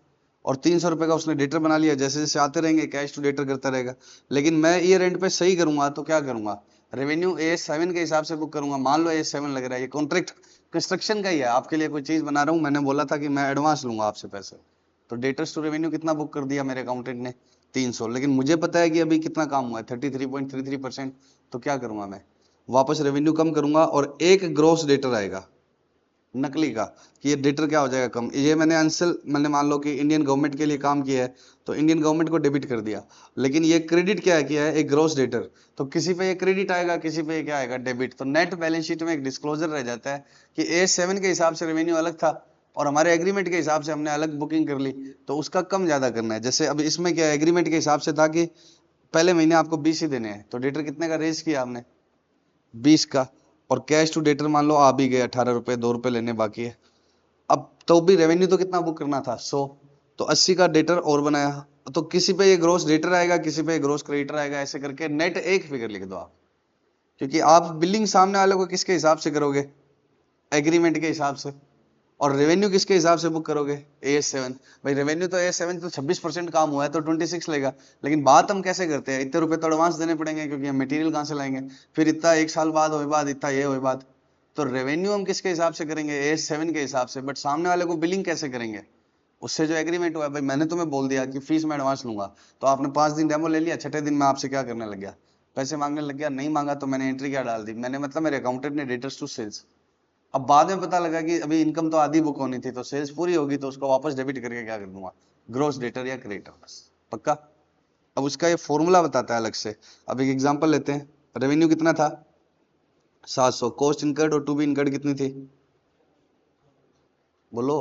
और 300 रुपए का उसने डेटर बना लिया। जैसे जैसे आते रहेंगे कैश टू डेटर करता रहेगा। लेकिन मैं ईयर एंड पे सही करूंगा तो क्या करूंगा, रेवेन्यू A7 के हिसाब से बुक करूंगा। मान लो A7 लग रहा है, ये कॉन्ट्रैक्ट कंस्ट्रक्शन का ही है, आपके लिए कोई चीज बना रहा हूँ। मैंने बोला था कि मैं एडवांस लूंगा आपसे पैसे, तो डेटर्स टू रेवेन्यू कितना बुक कर दिया मेरे अकाउंटेंट ने, 300। लेकिन मुझे पता है कि अभी कितना काम हुआ है, 33.33%। तो क्या करूंगा, मैं वापस रेवेन्यू कम करूंगा, और एक ग्रोस डेटर आएगा नकली का, कि ये डेटर क्या हो जाएगा कम। ये मैंने मान लो कि इंडियन गवर्नमेंट के लिए काम किया है, तो इंडियन गवर्नमेंट को डेबिट कर दिया। लेकिन ये क्रेडिट क्या है, किया है एक ग्रोस डेटर। तो किसी पे ये क्रेडिट आएगा, किसी पे ये क्या आएगा, डेबिट। तो नेट बैलेंस शीट में एक डिस्क्लोजर रह जाता है कि A7 के हिसाब से रेवेन्यू अलग था, और हमारे एग्रीमेंट के हिसाब से हमने अलग बुकिंग कर ली, तो उसका कम ज्यादा करना है। जैसे अब इसमें क्या है, एग्रीमेंट के हिसाब से था कि पहले महीने आपको 20 ही देने हैं, तो डेटर कितने का रेज किया आपने, 20 का। और कैश टू डेटर मान लो आ भी गए 18 रुपए, 2 रुपए लेने बाकी है। अब तो भी रेवेन्यू तो कितना बुक करना था, 100। तो 80 का डेटर और बनाया। तो किसी पे ये ग्रोस डेटर आएगा, किसी पे ग्रोस क्रेडिटर आएगा, ऐसे करके नेट एक फिगर लिख दो आप। क्योंकि आप बिलिंग सामने वाले को किसके हिसाब से करोगे, एग्रीमेंट के हिसाब से। और रेवेन्यू किसके हिसाब से बुक करोगे, AS7। भाई रेवेन्यू तो AS7 तो 26% काम हुआ है, तो 26 लेगा। लेकिन बात हम कैसे करते हैं, इतने रुपए तो एडवांस देने पड़ेंगे, क्योंकि हम मटेरियल कहां से लाएंगे, फिर इतना 1 साल बाद होए बाद, इतना ये होए बाद। तो रेवेन्यू हम किसके हिसाब से करेंगे, AS7 के हिसाब से। बट सामने वाले को बिलिंग कैसे करेंगे, उससे जो एग्रीमेंट हुआ है। भाई मैंने तुम्हें बोल दिया कि फीस में एडवांस लूंगा, तो आपने 5 दिन डेमो ले लिया, छठे दिन में आपसे क्या करने लग गया, पैसे मांगने लग गया। नहीं मांगा तो मैंने एंट्री क्या डाल दी, मैंने मतलब मेरे अकाउंटेंट ने डेटर्स टू सेल्स। अब बाद में पता लगा कि अभी इनकम तो आधी बुक होनी थी, तो सेल्स पूरी होगी, तो उसको वापस डेबिट करके क्या कर दूंगा, ग्रोस डेटर या क्रेडिटर, बस। पक्का? अब उसका ये फॉर्मूला बताता है अलग से। अब एक एग्जांपल लेते हैं, रेवेन्यू कितना था, 700। कॉस्ट इनकर्ड और टू बी इनकर्ड कितनी थी, बोलो।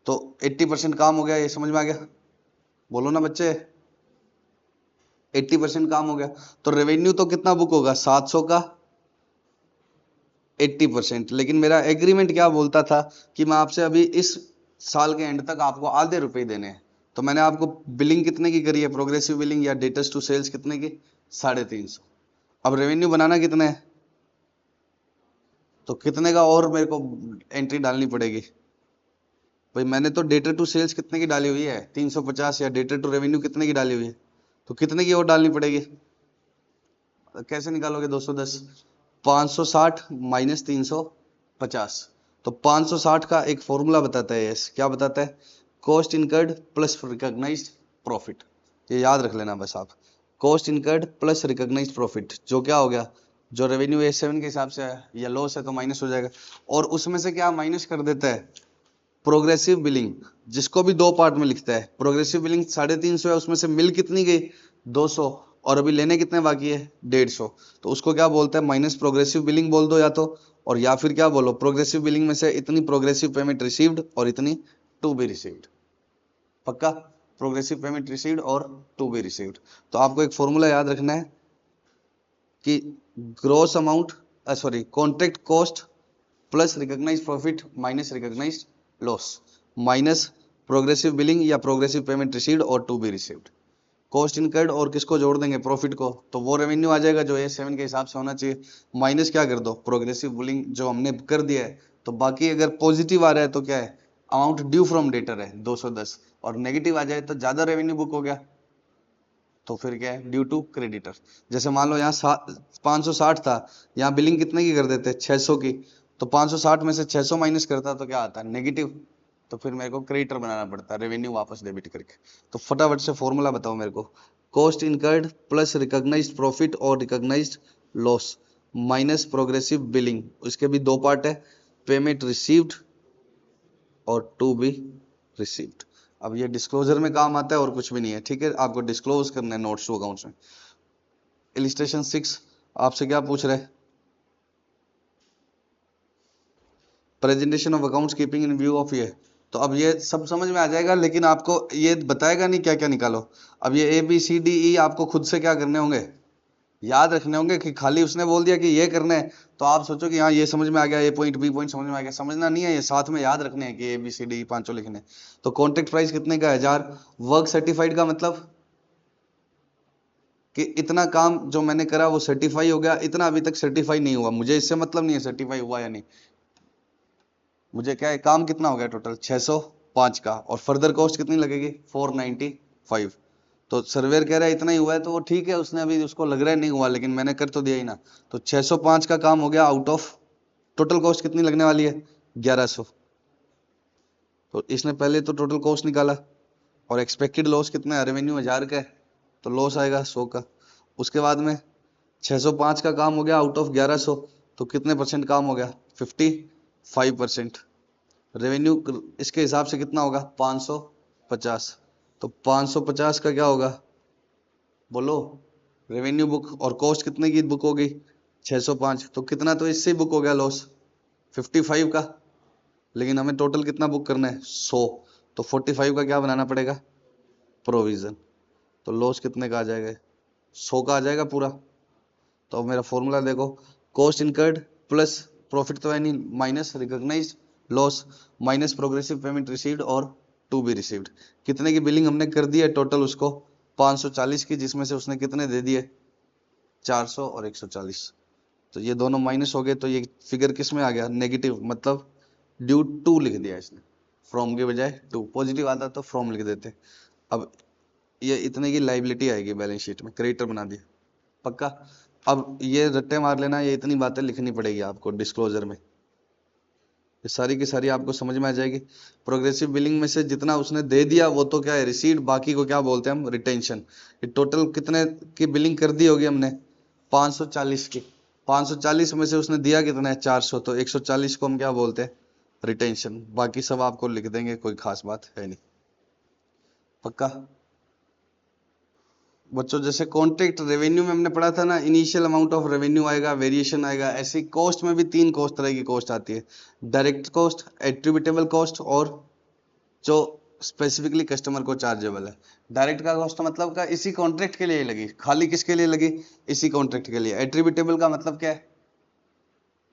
तो 80% काम हो गया, ये समझ में आ गया, बोलो ना बच्चे। 80% काम हो गया, तो रेवेन्यू तो कितना बुक होगा, 700 का 80%। लेकिन मेरा एग्रीमेंट क्या बोलता था कि मैं आपसे अभी इस साल के एंड तक आपको आधे रुपए देने हैं। तो मैंने आपको बिलिंग कितने की करी है, प्रोग्रेसिव बिलिंग या डेटर्स टू सेल्स कितने की, 350। अब रेवेन्यू बनाना कितने है, तो कितने का और मेरे को एंट्री डालनी पड़ेगी। भाई मैंने तो डेटर टू सेल्स कितने की डाली हुई है, 350, या डेटर टू रेवेन्यू कितने की डाली हुई है, तो कितने की और डालनी पड़ेगी। कैसे निकालोगे 210, 560 माइनस 300, 50। तो 560 का एक फॉर्मूला बताता है यस, क्या बताता है? Cost incurred plus recognised profit. ये याद रख लेना बस आप, cost incurred plus recognised profit, जो क्या हो गया, जो रेवेन्यू A7 के हिसाब से है या लॉस है तो माइनस हो जाएगा, और उसमें से क्या माइनस कर देता है? प्रोग्रेसिव बिलिंग, जिसको भी दो पार्ट में लिखता है। प्रोग्रेसिव बिलिंग 350 है, उसमें से मिल कितनी गई? 200, और अभी लेने कितने बाकी है? 150। तो उसको क्या बोलते हैं? माइनस प्रोग्रेसिव बिलिंग बोल दो या तो, और या फिर क्या बोलो, प्रोग्रेसिव बिलिंग में से इतनी प्रोग्रेसिव पेमेंट रिसीव्ड और इतनी टू बी रिसीव्ड। पक्का? प्रोग्रेसिव पेमेंट रिसीव्ड और टू बी रिसीव्ड। तो आपको एक फॉर्मूला याद रखना है कि gross amount, sorry, contract cost plus recognised profit minus recognised loss, minus progressive billing या प्रोग्रेसिव पेमेंट रिसीव्ड और to be received. Cost incurred और किसको जोड़ देंगे? प्रॉफिट को, तो वो रेवेन्यू आ जाएगा जो A7 के हिसाब से होना चाहिए, माइनस क्या कर दो? प्रोग्रेसिव बिलिंग जो हमने कर दिया है। तो बाकी अगर पॉजिटिव आ रहा है तो क्या है? अमाउंट ड्यू फ्रॉम डेटर है 210, और नेगेटिव आ जाए तो ज्यादा रेवेन्यू बुक हो गया, तो फिर क्या है? Due to creditor. जैसे मान लो यहाँ 560 था, यहाँ बिलिंग कितने की कर देते? 600 की, तो 560 में से 600 माइनस करता तो क्या आता है? नेगेटिव। तो फिर मेरे को क्रेडिटर बनाना पड़ता है, रेवेन्यू वापस डेबिट करके। तो फटाफट से फॉर्मूला बताओ मेरे को, cost incurred plus recognised profit और recognized loss minus progressive billing, उसके भी दो पार्ट है, पेमेंट रिसीव्ड और टू बी रिसीव्ड। अब ये डिस्क्लोजर में काम आता है और कुछ भी नहीं है, ठीक है? आपको डिस्क्लोज करना है नोट्स टू अकाउंट्स में। इलिस्ट्रेशन 6 आपसे क्या पूछ रहा है? Presentation of accounts keeping in view of ये। तो अब ये सब समझ में आ जाएगा, लेकिन आपको ये बताएगा नहीं क्या क्या निकालो। अब ये ABCDE आपको खुद से क्या करने होंगे? याद रखने होंगे। कि खाली उसने बोल दिया कि ये करना है तो आप सोचो कि हाँ ये समझ में आ गया, ए पॉइंट बी पॉइंट समझ में आ गया, समझना नहीं है, ये साथ में याद रखने हैं कि ABCD पांचों लिखने। तो कॉन्ट्रैक्ट प्राइस कितने का? 1000। वर्क सर्टिफाइड का मतलब कि इतना काम जो मैंने करा वो सर्टिफाई हो गया, इतना अभी तक सर्टिफाई नहीं हुआ, मुझे इससे मतलब नहीं है सर्टिफाई हुआ या नहीं, मुझे क्या है, काम कितना हो गया टोटल? 605 का, और फर्दर कॉस्ट कितनी लगेगी? 495। तो सर्वेयर कह रहा है इतना ही हुआ है, तो वो ठीक है, उसने अभी उसको लग रहा है नहीं हुआ, लेकिन मैंने कर तो दिया ही ना। तो 605 का काम हो गया आउट ऑफ टोटल कॉस्ट कितनी लगने वाली है? 1100। तो इसने पहले तो टोटल कॉस्ट निकाला, और एक्सपेक्टेड लॉस कितना है? रेवेन्यू 1000 का है, तो लॉस आएगा 100 का। उसके बाद में 605 का काम हो गया आउट ऑफ 1100, तो कितने परसेंट काम हो गया? 55%। रेवेन्यू इसके हिसाब से कितना होगा? 550। तो 550 का क्या होगा? बोलो, रेवेन्यू बुक, और कॉस्ट कितने की बुक होगी? 605। तो कितना तो इससे ही बुक हो गया लॉस, 55 का। लेकिन हमें टोटल कितना बुक करना है? 100। तो 45 का क्या बनाना पड़ेगा? प्रोविजन। तो लॉस कितने का आ जाएगा? 100 का आ जाएगा पूरा। तो अब मेरा फॉर्मूला देखो, कॉस्ट इनकर्ड प्लस प्रॉफिट तो है नहीं, minus recognised loss minus progressive payment received और टू बी रिसीव्ड। कितने की बिलिंग हमने कर दी है टोटल उसको? 540 की, जिसमें से उसने कितने दे दिए? 400 और 140। तो ये दोनों माइनस हो गए, तो ये फिगर किस में आ गया? नेगेटिव, मतलब ड्यू टू लिख दिया इसने, फ्रॉम के बजाय टू। पॉजिटिव आता तो फ्रॉम लिख देते। अब ये इतने की लाइबिलिटी आएगी बैलेंस शीट में, क्रेडिटर बना दिया। पक्का? अब ये रट्टे मार लेना, ये इतनी बातें लिखनी पड़ेगी आपको डिस्क्लोजर में, ये सारी की सारी आपको समझ में आ जाएगी। प्रोग्रेसिव बिलिंग में से जितना उसने दे दिया वो तो क्या है? रिसीट। बाकी को क्या बोलते हैं हम? रिटेंशन। ये टोटल कितने की बिलिंग कर दी होगी हमने? 540 की। 540 में से उसने दिया कितना है? 400। तो 140 को हम क्या बोलते हैं? रिटेंशन। बाकी सब आपको लिख देंगे, कोई खास बात है नहीं। पक्का? बच्चों जैसे कॉन्ट्रैक्ट रेवेन्यू में हमने पढ़ा था ना, इनिशियल अमाउंट ऑफ रेवेन्यू आएगा, वेरिएशन आएगा, ऐसे कॉस्ट में भी तीन कॉस्ट तरह की कॉस्ट आती है। डायरेक्ट कॉस्ट, एट्रीब्यूटेबल कॉस्ट, और जो स्पेसिफिकली कस्टमर को चार्जेबल है। डायरेक्ट का कॉस्ट मतलब का इसी कॉन्ट्रैक्ट के लिए ही लगी, खाली किसके लिए लगी? इसी कॉन्ट्रैक्ट के लिए। एट्रीब्यूटेबल का मतलब क्या है?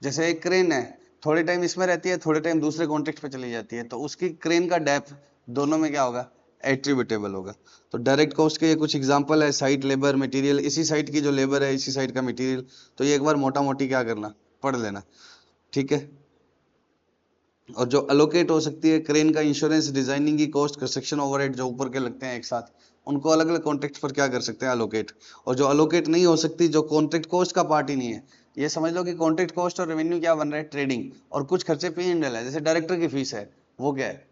जैसे एक क्रेन है, थोड़े टाइम इसमें रहती है, थोड़े टाइम दूसरे कॉन्ट्रैक्ट पे चली जाती है, तो उसकी क्रेन का डेप्थ दोनों में क्या होगा? एट्रीब्यूटेबल होगा। तो डायरेक्ट कॉस्ट के ये कुछ एग्जांपल है, साइट लेबर, मटेरियल, इसी साइट की जो लेबर है, इसी साइट का मटेरियल। तो ये एक बार मोटा मोटी क्या करना, पढ़ लेना, ठीक है? और जो अलोकेट हो सकती है, क्रेन का इंश्योरेंस, डिजाइनिंग की कॉस्ट, कंस्ट्रक्शन ओवरहेड जो ऊपर के लगते हैं एक साथ, उनको अलग अलग कॉन्ट्रैक्ट पर क्या कर सकते हैं? अलोकेट। और जो अलोकेट नहीं हो सकती, जो कॉन्ट्रैक्ट कॉस्ट का पार्ट ही नहीं है, ये समझ लो कि कॉन्ट्रैक्ट कॉस्ट और रेवेन्यू क्या बन रहा है, ट्रेडिंग, और कुछ खर्चे पी एंड एल है, जैसे डायरेक्टर की फीस है, वो क्या है,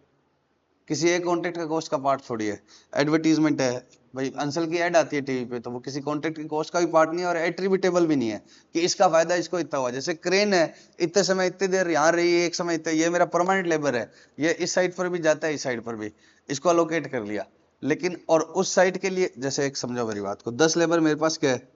किसी एक कॉन्ट्रैक्ट का कॉस्ट का पार्ट थोड़ी है। एडवर्टीजमेंट है, भाई अंसल की ऐड आती है टीवी पे, तो वो किसी कॉन्ट्रैक्ट की कॉस्ट का भी पार्ट नहीं है, और एट्रीब्यूटेबल भी नहीं है कि इसका फायदा इसको इतना हुआ। जैसे क्रेन है, इतने समय इतनी देर यहाँ रही है, एक समय इतने, ये मेरा परमानेंट लेबर है, ये इस साइड पर भी जाता है, इस साइड पर भी, इसको अलोकेट कर लिया। लेकिन और उस साइड के लिए, जैसे एक समझो मेरी बात को, 10 लेबर मेरे पास क्या है,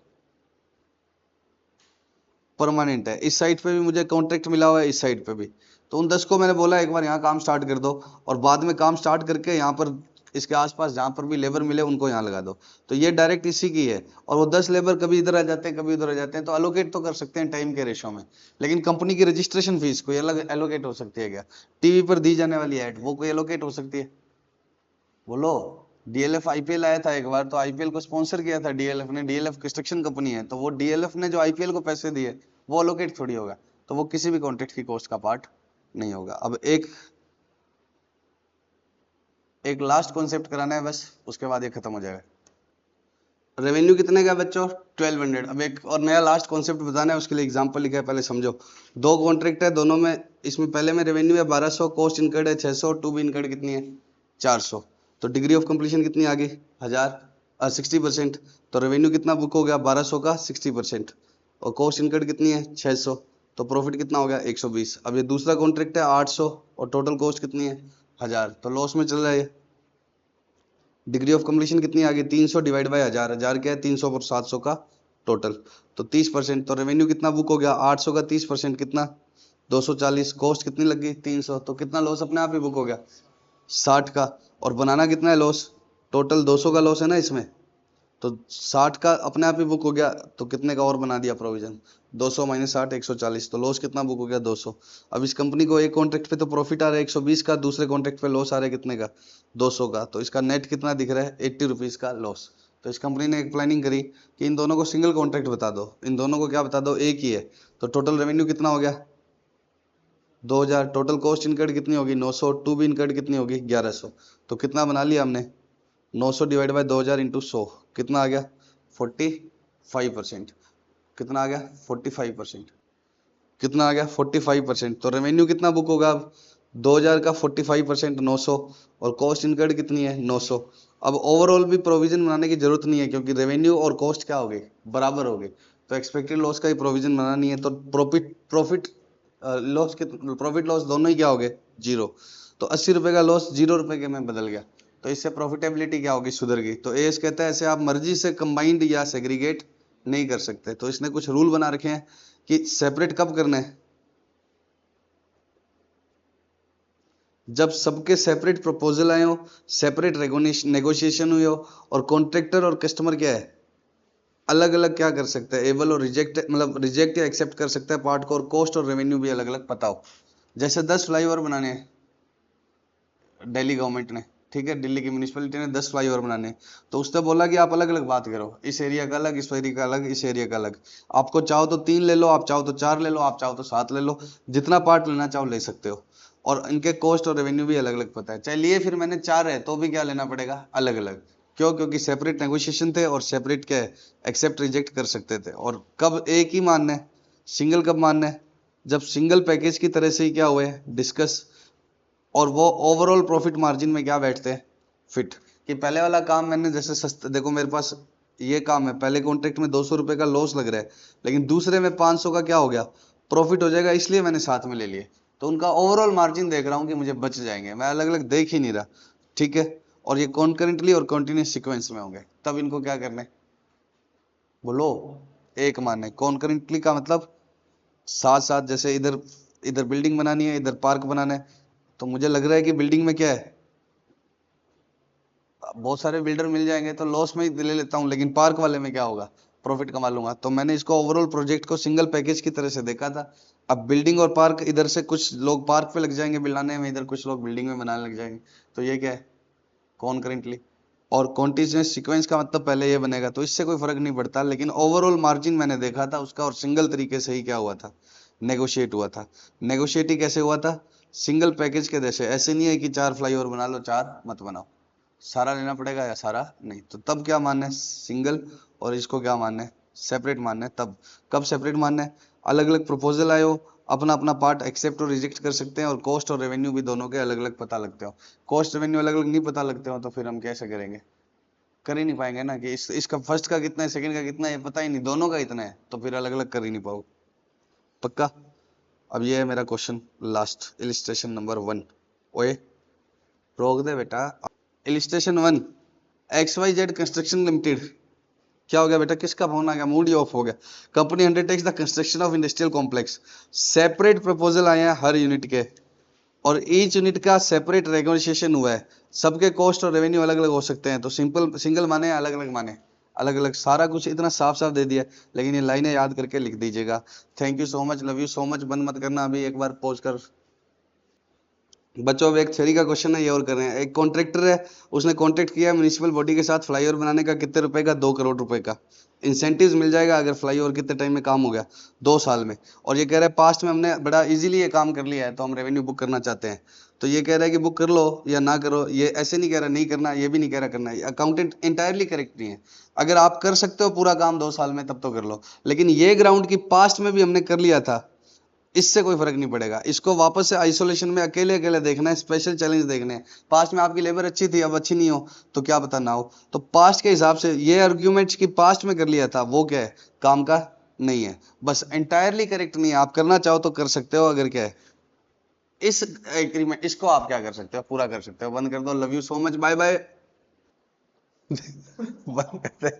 परमानेंट है, इस साइड पे भी मुझे कॉन्ट्रैक्ट मिला हुआ है, इस साइड पे भी, तो उन 10 को मैंने बोला एक बार यहाँ काम स्टार्ट कर दो, और बाद में काम स्टार्ट करके यहाँ पर इसके आसपास जहाँ पर भी लेबर मिले उनको यहाँ लगा दो, तो ये डायरेक्ट इसी की है। और वो 10 लेबर कभी इधर आ जाते हैं, कभी उधर आ जाते हैं, तो अलोकेट तो कर सकते हैं टाइम के रेशो में, लेकिन कंपनी की रजिस्ट्रेशन फीस कोई अलग एलोकेट हो सकती है क्या? टीवी पर दी जाने वाली एड, वो कोई एलोकेट हो सकती है? बोलो। डीएलएफ आईपीएल आया था एक बार, तो आईपीएल को स्पॉन्सर किया था डीएलएफ ने, डीएलएफ कंस्ट्रक्शन कंपनी है, तो वो डीएलएफ ने जो आईपीएल को पैसे दिए वो अलोकेट थोड़ी होगा, तो वो किसी भी कॉन्ट्रैक्ट की कॉस्ट का पार्ट नहीं होगा। अब एक एक लास्ट कॉन्सेप्ट कराना है बस, उसके बाद ये खत्म हो जाएगा। रेवेन्यू कितने का बच्चों? 1200। अब एक और नया लास्ट कॉन्सेप्ट बताना है, उसके लिए एग्जांपल लिखा है, पहले समझो। दो कॉन्ट्रैक्ट है, दोनों में, इसमें पहले में रेवेन्यू है 1200, कॉस्ट इनकर्ड है 600, टू बी इनकर्ड कितनी है? 400। तो डिग्री ऑफ कंप्लीशन कितनी आ गई? 1000, 60%। तो रेवेन्यू कितना बुक हो गया? 1200 का 60%। और कॉस्ट इनकर्ड कितनी है? 600। तो प्रॉफिट कितना हो गया? 120। अब ये दूसरा कॉन्ट्रैक्ट है 800, और टोटल कॉस्ट कितनी है? 1000, तो लॉस में चल रहा है। डिग्री ऑफ कंप्लीशन कितनी आ गई? 300 डिवाइड बाय 1000, 1000 क्या है? 300 पर 700 का टोटल, तो 30%। तो रेवेन्यू कितना बुक हो गया? 800 का 30% कितना? 240। कॉस्ट कितनी लग गई? 300। तो कितना लॉस अपने आप ही बुक हो गया? 60 का। और बनाना कितना है लॉस? टोटल 200 का लॉस है ना इसमें, तो 60 का अपने आप ही बुक हो गया, तो कितने का और बना दिया प्रोविजन? 200 माइनस 60, 140। तो लॉस कितना बुक हो गया? 200। अब इस कंपनी को एक कॉन्ट्रैक्ट पे तो प्रॉफिट आ रहा है 120 का, दूसरे कॉन्ट्रैक्ट पे लॉस आ रहा है कितने का? 200 का। तो इसका नेट कितना दिख रहा है? 80 रुपीज का लॉस। तो इस कंपनी ने एक प्लानिंग करी कि इन दोनों को सिंगल कॉन्ट्रैक्ट बता दो, इन दोनों को क्या बता दो? एक ही है। तो टोटल रेवेन्यू कितना हो गया? 2000। टोटल कॉस्ट इनकर्ड कितनी होगी? 900। टू बी इनकर्ड कितनी होगी? 1100। तो कितना बना लिया हमने? 900 डिवाइड बाय 2000 इंटू 100, कितना आ गया? 45%। कितना आ गया? 45%। कितना आ गया? 45%। तो रेवेन्यू कितना बुक होगा अब? 2000 का 45%, 900। और कॉस्ट इनकर्ड कितनी है? 900। अब ओवरऑल भी प्रोविजन बनाने की जरूरत नहीं है, क्योंकि रेवेन्यू और कॉस्ट क्या हो गई? बराबर हो गई। तो एक्सपेक्टेड लॉस का ही प्रोविजन बनाना नहीं है, तो प्रॉफिट प्रॉफिट लॉस के, प्रॉफिट लॉस दोनों ही क्या हो गए? जीरो। तो 80 रुपए का लॉस 0 रुपए के में बदल गया, तो इससे प्रॉफिटेबिलिटी क्या होगी? सुधर गई। तो एस कहता है ऐसे आप मर्जी से कंबाइंड या सेग्रीगेट नहीं कर सकते, तो इसने कुछ रूल बना रखे हैं कि सेपरेट कब करना है? जब सबके सेपरेट प्रपोजल आए हो, सेपरेट नेगोशिएशन हुई हो, और कॉन्ट्रैक्टर और कस्टमर क्या है? अलग अलग क्या कर सकते हैं? एबल और रिजेक्ट, मतलब रिजेक्ट या एक्सेप्ट कर सकता है पार्ट को, और कॉस्ट और रेवेन्यू भी अलग अलग पता हो। जैसे 10 फ्लाईओवर बनाने हैं दिल्ली गवर्नमेंट ने, ठीक है, दिल्ली की म्यूनिसिपैलिटी ने 10 फ्लाईओवर बनाने, तो उसने बोला कि आप अलग अलग बात करो, इस एरिया का अलग, इस एरिया का अलग, इस एरिया का अलग। आपको चाहो तो 3 ले लो, आप चाहो तो 4 ले लो, आप चाहो तो 7 ले लो, जितना पार्ट लेना चाहो ले सकते हो। और इनके कॉस्ट और रेवेन्यू भी अलग अलग पता है। चलिए फिर मैंने 4 है तो भी क्या लेना पड़ेगा? अलग अलग। क्यों? क्योंकि सेपरेट नेगोशिएशन थे, और सेपरेट क्या है? एक्सेप्ट रिजेक्ट कर सकते थे। और कब एक ही मानना है? सिंगल कब मानना है? जब सिंगल पैकेज की तरह से ही क्या हुए डिस्कस, और वो ओवरऑल प्रॉफिट मार्जिन में क्या बैठते हैं? फिट। कि पहले वाला काम मैंने जैसे सस्ता, देखो मेरे पास ये काम है, पहले कॉन्ट्रैक्ट में 200 रुपए का लॉस लग रहा है, लेकिन दूसरे में 500 का क्या हो गया? प्रॉफिट हो जाएगा, इसलिए मैंने साथ में ले लिए। तो उनका ओवरऑल मार्जिन देख रहा हूँ कि मुझे बच जाएंगे, मैं अलग अलग देख ही नहीं रहा, ठीक है। और ये कॉन्करेंटली और कंटिन्यूस सीक्वेंस में होंगे, तब इनको क्या करना है? बोलो। एक मानना है। कॉन्करेंटली का मतलब साथ साथ, जैसे इधर इधर बिल्डिंग बनानी है, इधर पार्क बनाना है, तो मुझे लग रहा है कि बिल्डिंग में क्या है? बहुत सारे बिल्डर मिल जाएंगे तो लॉस में ही ले लेता हूँ, लेकिन पार्क वाले में क्या होगा? प्रॉफिट कमा लूंगा। तो मैंने इसको ओवरऑल प्रोजेक्ट को सिंगल पैकेज की तरह से देखा था। अब बिल्डिंग और पार्क, इधर से कुछ लोग पार्क पे लग जाएंगे बनाने में, इधर कुछ लोग बिल्डिंग में बनाने लग जाएंगे, तो ये क्या है? कॉन्करेंटली। और कॉन्टिन्यूस सीक्वेंस का मतलब पहले ये बनेगा, तो इससे कोई फर्क नहीं पड़ता, लेकिन ओवरऑल मार्जिन मैंने देखा था उसका, और सिंगल तरीके से ही क्या हुआ था? नेगोशिएट हुआ था। नेगोशिएट ही कैसे हुआ था? सिंगल पैकेज के जैसे। ऐसे नहीं है कि 4 फ्लाईओवर बना लो, 4 मत बनाओ, सारा लेना पड़ेगा या सारा नहीं। तो तब क्या मानना है? सिंगल। और इसको क्या मानना है? सेपरेट मानना है। तब कब सेपरेट मानना है? अलग अलग प्रपोजल आए हो, अपना अपना पार्ट एक्सेप्ट और रिजेक्ट कर सकते हैं, और कॉस्ट और रेवेन्यू भी दोनों के अलग अलग पता लगते हो। कॉस्ट रेवेन्यू अलग अलग नहीं पता लगते हो तो फिर हम कैसे करेंगे, कर ही नहीं पाएंगे ना, कि इसका फर्स्ट का कितना है, सेकंड का कितना है, पता ही नहीं, दोनों का इतना है, तो फिर अलग अलग कर ही नहीं पाओ। पक्का। अब ये है मेरा क्वेश्चन लास्ट, इलिस्ट्रेशन नंबर 1। ओए रोक दे बेटा। Illustration 1, XYZ construction limited. क्या हो गया बेटा, किसका फोन आ गया, मूड ही ऑफ हो गया। Company undertakes the construction of industrial complex. Separate proposal आए हैं हर यूनिट के, और ईच यूनिट का सेपरेट नेगोशिएशन हुआ है। सबके कॉस्ट और रेवेन्यू अलग अलग हो सकते हैं, तो सिंपल सिंगल माने, अलग अलग माने, अलग अलग सारा कुछ इतना साफ साफ दे दिया, लेकिन ये लाइनें याद करके लिख दीजिएगा। Thank you so much, love you so much. बंद मत करना अभी, एक बार पॉज कर। बच्चों अब एक थ्योरी का क्वेश्चन है, ये और कर रहे हैं। एक कॉन्ट्रैक्टर है, उसने कॉन्ट्रैक्ट किया म्युनिसिपल बॉडी के साथ फ्लाईओवर बनाने का, कितने रुपए का, 2 करोड़ रुपए का इंसेंटिव्स मिल जाएगा अगर फ्लाईओवर कितने टाइम में काम हो गया, 2 साल में। और ये कह रहा है पास्ट में हमने बड़ा इजीली ये काम कर लिया है, तो हम रेवेन्यू बुक करना चाहते हैं। तो ये कह रहा है कि बुक कर लो या ना करो, ये ऐसे नहीं कह रहा नहीं करना, ये भी नहीं कह रहा करना है। अकाउंटेंट इंटायरली करेक्ट नहीं है। अगर आप कर सकते हो पूरा काम 2 साल में तब तो कर लो, लेकिन ये ग्राउंड की पास्ट में भी हमने कर लिया था, इससे कोई फर्क नहीं पड़ेगा। इसको वापस से आइसोलेशन में अकेले अकेले देखना है, स्पेशल चैलेंज देखने हैं। पास्ट में आपकी लेबर अच्छी थी, अब अच्छी नहीं हो तो क्या पता ना हो, तो पास्ट के हिसाब से ये आर्ग्यूमेंट्स की पास्ट में कर लिया था, वो क्या है, काम का नहीं है। बस एंटायरली करेक्ट नहीं है, आप करना चाहो तो कर सकते हो, अगर क्या है इस एग्रीमेंट, इसको आप क्या कर सकते हो, पूरा कर सकते हो। बंद कर दो, love you so much, bye bye. बंद कर दे।